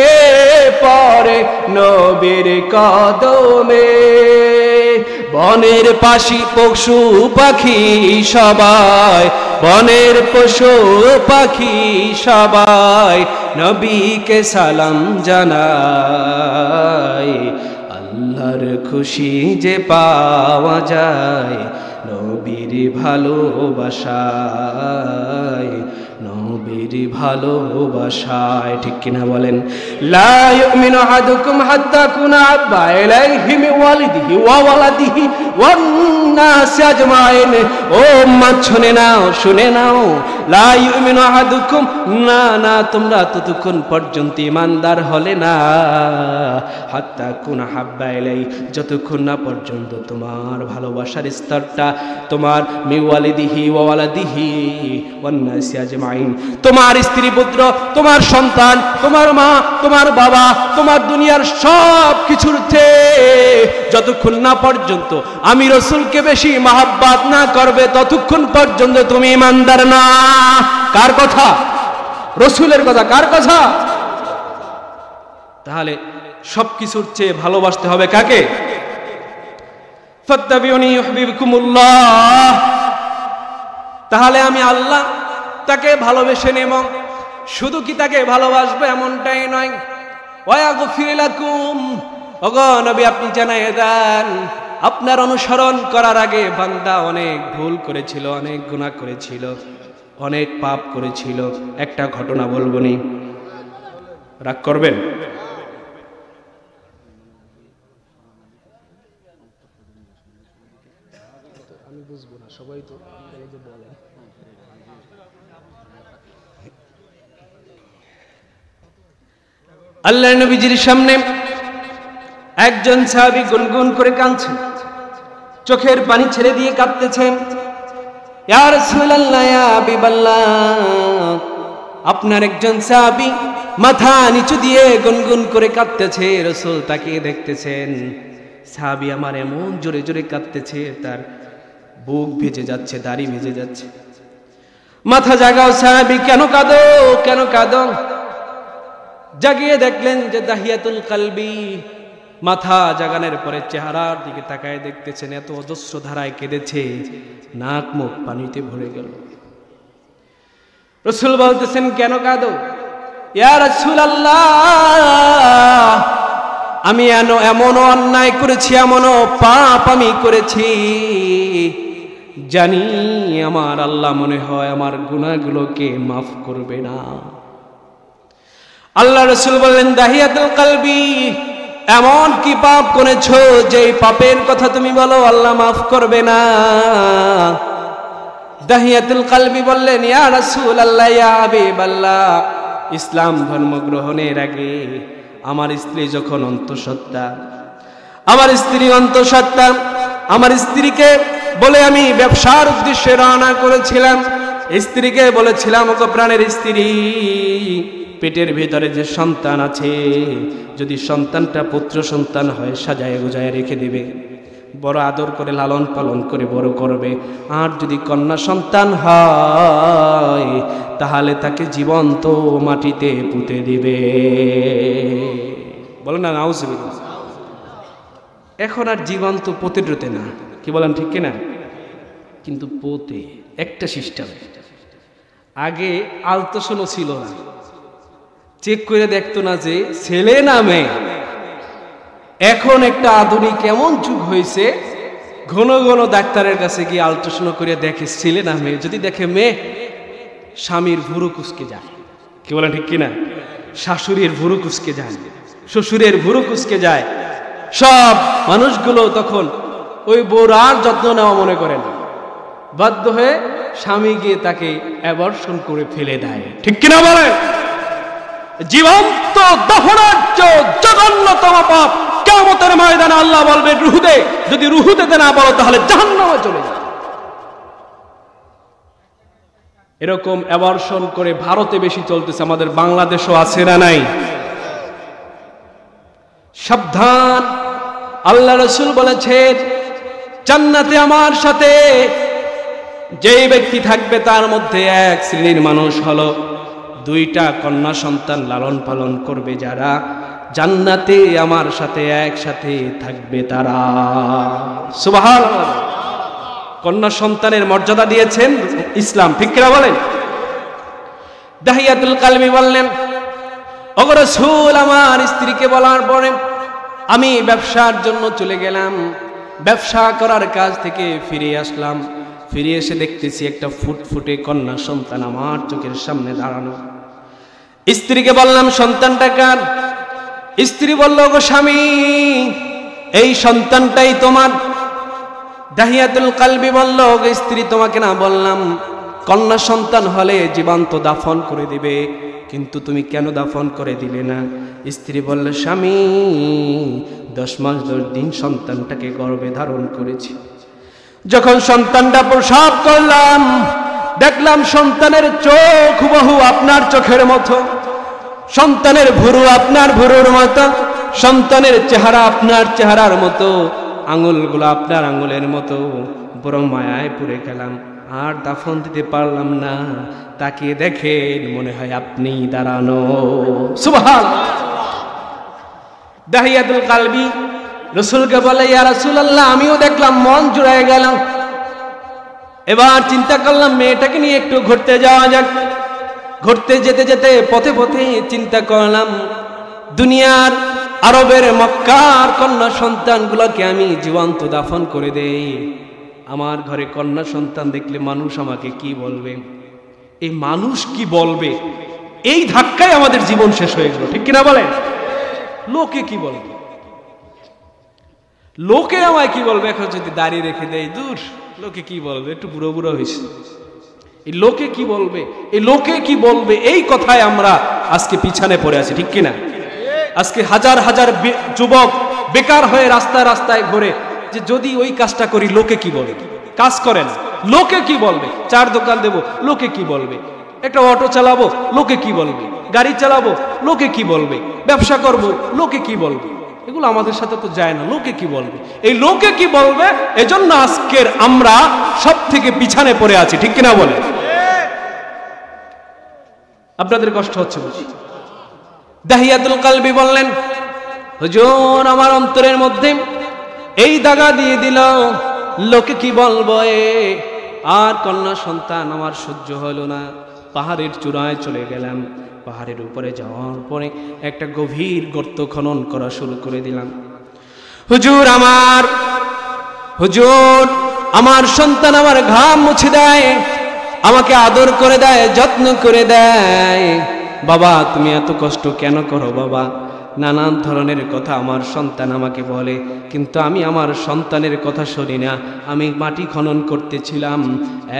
পড়ে নবীর কদমে, বনের পাশি পশু পাখি সবাই, বনের পশু পাখি সবাই নবীকে সালাম জানায়। আল্লাহর খুশি যে পাওয়া যায় নবীর ভালোবাসায়, নবীর ভালোবাসায়, ঠিক কিনা বলেন? লা ইউমিনু আহাদুকুম হাত্তা কুনা আব্বা ইলাইহি মিন ওয়ালিদিহি ওয়া ওয়ালাদিহি ওয়ান নাসি আজমাইন। ও উম্মত শুনে নাও, শুনে নাও, লা ইউমিনু আহাদুকুম, না না তোমরা ততক্ষণ পর্যন্ত ঈমানদার হলে না, হাত্তা কুনা হাব্বা ইলাই, যতক্ষণ না পর্যন্ত তোমার ভালোবাসার স্তরটা তোমার মিন ওয়ালিদিহি ওয়া ওয়ালাদিহি ওয়ান নাসি আজমাইন, তোমার স্ত্রী পুত্র, তোমার সন্তান, তোমার মা, তোমার বাবা, তোমার দুনিয়ার সব কিছুর চেয়ে যতক্ষণ না পর্যন্ত আমি রসুলকে বেশি মহাব্বত না করবে ততক্ষণ পর্যন্ত তুমি ঈমানদার না। কার কথা? রসুলের কথা। কার কথা? তাহলে সবকিছুর চেয়ে ভালোবাসতে হবে কাকে? ফাত্তাবিউনি ইউহিব্বুকুমুল্লাহ। তাহলে আমি আল্লাহ তাকে ভালোবেসে নেব। শুধু কি তাকে ভালোবাসবো এমনটাই নয়, ওয়াগফির লাকুম, ওগো নবী আপনি জানায়ে দেন আপনার অনুসরণ করার আগে বান্দা অনেক ভুল করেছিল, অনেক গুনাহ করেছিল, অনেক পাপ করেছিল। একটা ঘটনা বলবো নি, রাগ করবেন? আমি বুঝবো না, সবাই তো বলে। আল্লাহর নবীজির সামনে একজন সাহাবী গুনগুন করে কাঁদছেন, চোখের পানি ছেড়ে দিয়ে কাঁদতেছেন। ইয়া রাসূলুল্লাহ, ইয়া হাবিবাল্লাহ, আপনার একজন সাহাবী মাথা নিচু দিয়ে গুনগুন করে কাঁদতেছে, রাসূল তাকিয়ে দেখতেছেন। সাহাবী আমার এমন জোরে জোরে কাঁদতেছে, তার বুক ভেজে যাচ্ছে, দাড়ি ভেজে যাচ্ছে। মাথা জাগাও সাহাবী, কেন কাঁদো, কেন কাঁদো? জাগিয়ে দেখলেন যে দাহিয়াতুল কলবি। মাথা জাগানোর পরে চেহারার দিকে তাকায় দেখতেছেন এত অজস্র ধারায় কেঁদেছে, নাক মুখ পানিতে ভরে গেল। রাসূল বলতেছেন, কেন কাঁদো? ইয়া রাসূলুল্লাহ, আমি এমনও অন্যায় করেছি, এমনও পাপ আমি করেছি, জানি আমার আল্লাহ মনে হয় আমার গুনাহগুলোকে মাফ করবে না। আল্লাহ রাসূল বললেন, দাহিয়াতুল কলবি, এমন কি পাপ করেছো যে পাপের কথা তুমি বলো আল্লাহ মাফ করবে না? দাহিয়াতুল কলবি বললেন, ইয়া রাসূলুল্লাহ, ইয়া হাবিবাল্লাহ, ইসলাম ধর্ম গ্রহণের আগে আমার স্ত্রী যখন অন্তঃসত্ত্বা, আমার স্ত্রীকে বলে আমি ব্যবসার উদ্দেশ্যে রওনা করেছিলাম। স্ত্রীকে বলেছিলাম, ওগো প্রাণের স্ত্রী, পেটের ভেতরে যে সন্তান আছে, যদি সন্তানটা পুত্র সন্তান হয় সাজায় গোজায় রেখে দেবে, বড় আদর করে লালন পালন করে বড় করবে। আর যদি কন্যা সন্তান হয় তাহলে তাকে জীবন্ত মাটিতে পুঁতে দিবে। বলো না নাউজুবিল্লাহ। এখন আর জীবন্ত পুঁতে দিতে না, কি বলেন ঠিক কিনা? কিন্তু পোতে একটা সিস্টেম। আগে আলট্রাসাউন্ড ছিল না, চেক করে দেখতো না যে ছেলে না মেয়ে। এখন একটা আধুনিক এমন যুগ হয়েছে, ঘন ঘন ডাক্তারের কাছে গিয়ে আলট্রাসাউন্ড করে দেখে ছেলে না মেয়ে। যদি দেখে মেয়ে, স্বামীর ভুরু কুচকে যায়, কি বলেন ঠিক কিনা? শাশুড়ির ভুরু কুচকে যায়, শ্বশুরের ভুরু কুচকে যায়। সব মানুষগুলো তখন ওই বউর আর যত্ন নেওয়া মনে করে না, বাধ্য হয়ে স্বামী গিয়ে তাকে অ্যাবর্শন করে ফেলে দেয়, ঠিক কিনা বলে? জীবন্ত দফনার্য জঘন্যতম পাপ। কিয়ামতের ময়দানে আল্লাহ বলবে, রূহ দে। যদি রূহ দিতে না বলো তাহলে জাহান্নামে চলে যাবে। এরকম অ্যাবর্শন করে ভারতে বেশি চলতেছে, আমাদের বাংলাদেশও আছে না নাই? সাবধান, আল্লাহ রাসূল বলেছেন, জান্নাতে আমার সাথে যেই ব্যক্তি থাকবে তার মধ্যে এক শ্রেণীর মানুষ হলো দুইটা কন্যা সন্তান লালন পালন করবে, যারা জান্নাতে আমার সাথে একসাথে থাকবে তারা। সুবহানাল্লাহ। কন্যা সন্তানের মর্যাদা দিয়েছেন ইসলাম, ঠিক কিনা বলেন? দাহিয়াতুল কলবি বললেন, ওগো রাসূল, আমার স্ত্রীকে বলার পরে আমি ব্যবসার জন্য চলে গেলাম, ব্যবসা করার কাজ থেকে ফিরে আসলাম। ফিরে এসে দেখতেছি একটা ফুটফুটে কন্যা সন্তান আমার চোখের সামনে দাঁড়ানো। স্ত্রীকে বললাম, সন্তানটা কার? স্ত্রী বলল, গো স্বামী, এই সন্তানটাই তোমার। দাহিয়াতুল কলবি বলল, গো স্ত্রী, তোমাকে না বললাম কন্যা সন্তান হলে জীবন্ত দাফন করে দিবে, কিন্তু তুমি কেন দাফন করে দিলে না? স্ত্রী বলল, স্বামী, 10 মাস 10 দিন সন্তানটাকে গর্ভে ধারণ করেছি। যখন সন্তানটা প্রসব করলাম, দেখলাম সন্তানের চোখ হুবহু আপনার চোখের মতো, সন্তানের ভুরু আপনার ভুরুর মতো, সন্তানের চেহারা আপনার চেহারার মতো, আঙুলগুলো আপনার আঙুলের মতো। বড় মায়ায় পড়ে গেলাম, আর দাফন দিতে পারলাম না। তাকে দেখেন, মনে হয় আপনি দাঁড়ানো। সুবহানাল্লাহ। দাহিয়াতুল কলবি রাসূলকে বলে, ইয়া রাসূলুল্লাহ, আমিও দেখলাম, মন জুড়ায় গেলাম। এবার চিন্তা করলাম মেয়েটাকে নিয়ে একটু ঘুরতে যাওয়া যাক। ঘুরতে যেতে যেতে পথে পথে চিন্তা করলাম, দুনিয়ার আরবের মক্কার কন্যা সন্তানগুলোকে আমি জীবন্ত দাফন করে দেই, আমার ঘরে কন্যা সন্তান দেখলে মানুষ আমাকে কি বলবে? এই মানুষ কি বলবে, এই ধাক্কায় আমাদের জীবন শেষ হয়ে গেল, ঠিক কিনা বলেন? লোকে কি বলবে, লোকে আমায় কি বলবে? এখন যদি দাড়ি রেখে দেয়, দূর, লোকে কি বলবে, একটু বুড়ো বুড়ো হয়েছে, এই লোকে কি বলবে, এই লোকে কি বলবে, এই কথায় আমরা আজকে পিছনে পড়ে আছি, ঠিক কিনা? আজকে হাজার হাজার যুবক বেকার হয়ে রাস্তায় রাস্তায় ঘুরে, যে যদি ওই কাজটা করি লোকে কি বলে, কাজ করেন। লোকে কি বলবে, চার দোকান দেব, লোকে কি বলবে, একটা অটো চালাবো, লোকে কি বলবে, গাড়ি চালাবো, লোকে কি বলবে, ব্যবসা করব, লোকে কি বলবে। এগুলো আমাদের সাথে তো যায় না, লোকে কি বলবে। এই লোকে কি বলবে, এজন্য আজকের আমরা সব থেকে পিছনে পড়ে আছি, ঠিক কিনা বলে? আপনাদের কষ্ট হচ্ছে বুঝি? দাহিয়াতুল কলবি বললেন, হুজুর আমার অন্তরের মধ্যে এই দাগা দিয়ে দিল, লোকে কি বলবো আর কন্যা সন্তান আমার সহ্য হলো না। পাহাড়ের চূড়ায় চলে গেলাম, পাহাড়ের উপরে যাওয়ার পরে একটা গভীর গর্ত খনন করা শুরু করে দিলাম। হুজুর আমার সন্তান আমার ঘাম মুছে দেয়, আমাকে আদর করে দেয়, যত্ন করে দেয়। বাবা তুমি এত কষ্ট কেন করো বাবা? নানান ধরনের কথা আমার সন্তান আমাকে বলে, কিন্তু আমি আমার সন্তানের কথা শুনি না। আমি মাটি খনন করতেছিলাম,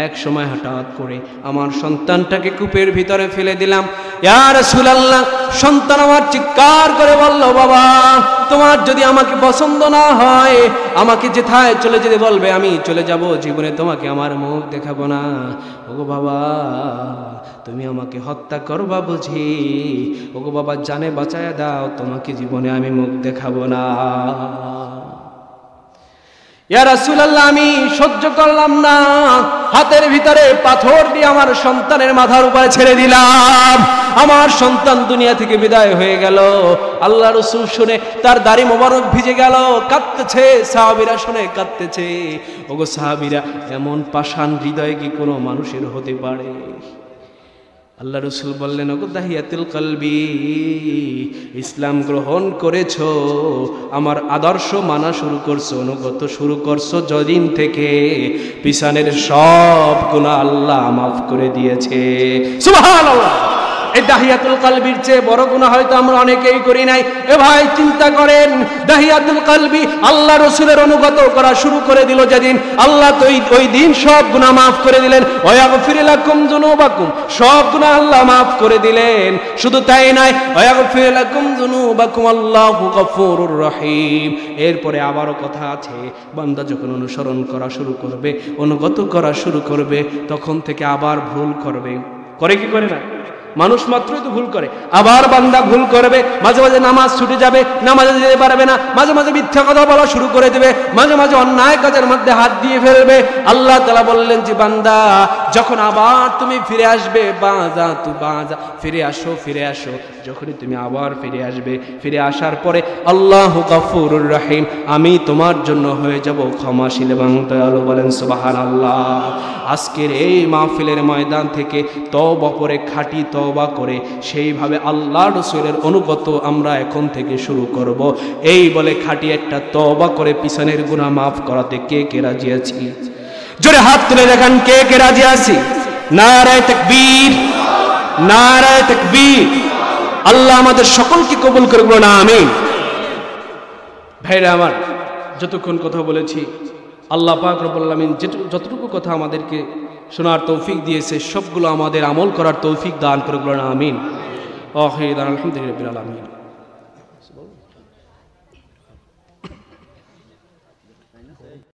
এক সময় হঠাৎ করে আমার সন্তানটাকে কূপের ভিতরে ফেলে দিলাম। ইয়া রাসূলুল্লাহ, সন্তান আমার চিৎকার করে বলল, বাবা তোমার যদি আমাকে পছন্দ না হয় আমাকে যেথায় চলে যেতে বলবে, আমি চলে যাব, জীবনে তোমাকে আমার মুখ দেখাবো না। ওগো বাবা তুমি আমাকে হত্যা করবা বুঝি? ওগো বাবা জানে বাঁচায়া দাও, তোমাকে জীবনে আমি মুখ দেখাবো না। ইয়া রাসূলুল্লাহ আমি সহ্য করলাম না, হাতের ভিতরে পাথর দিয়ে আমার সন্তানের মাথার উপরে ছেড়ে দিলাম। আমার সন্তান দুনিয়া থেকে বিদায় হয়ে গেল। আল্লাহ রাসূল শুনে তার দাড়ি মোবারক ভিজে গেল, কাঁদতেছে। সাহাবীরা শুনে কাঁদতেছে। ওগো সাহাবীরা, এমন পাষাণ হৃদয় কি কোনো মানুষের হতে পারে? আল্লাহ রাসূল বললেন, ওগো দাহিয়াতুল কলবি, ইসলাম গ্রহণ করেছো, আমার আদর্শ মানা শুরু করছো, অনুগত শুরু করছো যদিন থেকে, পিছনের সব গুনাহ আল্লাহ মাফ করে দিয়েছে। সুবহানাল্লাহ। এই দাহিয়াতুল কলবির চেয়ে বড় গুনাহ হয়তো আমরা অনেকেই করি নাই। এ ভাই চিন্তা করেন, দাহিয়াতুল কলবি আল্লাহ রাসূলের অনুগত করা শুরু করে দিল যেদিন, আল্লাহ তো ওই দিন সব গুনাহ মাফ করে দিলেন। ওয়াগফির লাকুম যুনুবাকুম, সব গুনাহ আল্লাহ মাফ করে দিলেন। শুধু তাই নয়, ওয়াগফির লাকুম যুনুবাকুম আল্লাহু গফুরুর রহিম। এরপরে আবারও কথা আছে, বান্দা যখন অনুসরণ করা শুরু করবে, অনুগত করা শুরু করবে, তখন থেকে আবার ভুল করবে। করে কি করে না? মানুষ মাত্রই তো ভুল করে। আবার বান্দা ভুল করবে, মাঝে মাঝে নামাজ ছুটে যাবে, নামাজে যেতে পারবে না, মাঝে মাঝে মিথ্যা কথা বলা শুরু করে দেবে, মাঝে মাঝে অন্যায় কাজের মধ্যে হাত দিয়ে ফেলবে। আল্লাহ তাআলা বললেন যে বান্দা যখন আবার তুমি ফিরে আসবে, বাজা তু বাজা, ফিরে আসো ফিরে আসো। যখনই তুমি আবার ফিরে আসবে, ফিরে আসার পরে আল্লাহু গফুরুর রহিম, আমি তোমার জন্য হয়ে যাব ক্ষমাশীল এবং দয়ালু। বলেন সুবহানাল্লাহ। আজকের এই মাহফিলের ময়দান থেকে তওবা করে, খাঁটি তওবা করে, সেইভাবে আল্লাহ রাসূলের অনুগত আমরা এখন থেকে শুরু করব। এই বলে খাঁটি একটা তওবা করে পিছনের গুনাহ মাফ করাতে কে কে রাজি আছি? জোরে হাত তুলে দেখান কে কে রাজি আছি। নারায়ে তাকবীর, নারায়ে তাকবীর। আল্লাহ আমাদের সকলকে কবুল করুক না, আমিন। ভাইরা আমার, যতক্ষণ কথা বলেছি আল্লাহ পাক রব্বুল আলামিন যতটুকু কথা আমাদেরকে শোনার তৌফিক দিয়েছে, সবগুলো আমাদের আমল করার তৌফিক দান করুক না, আমিন। আলহামদুলিল্লাহ রাব্বিল আলামিন।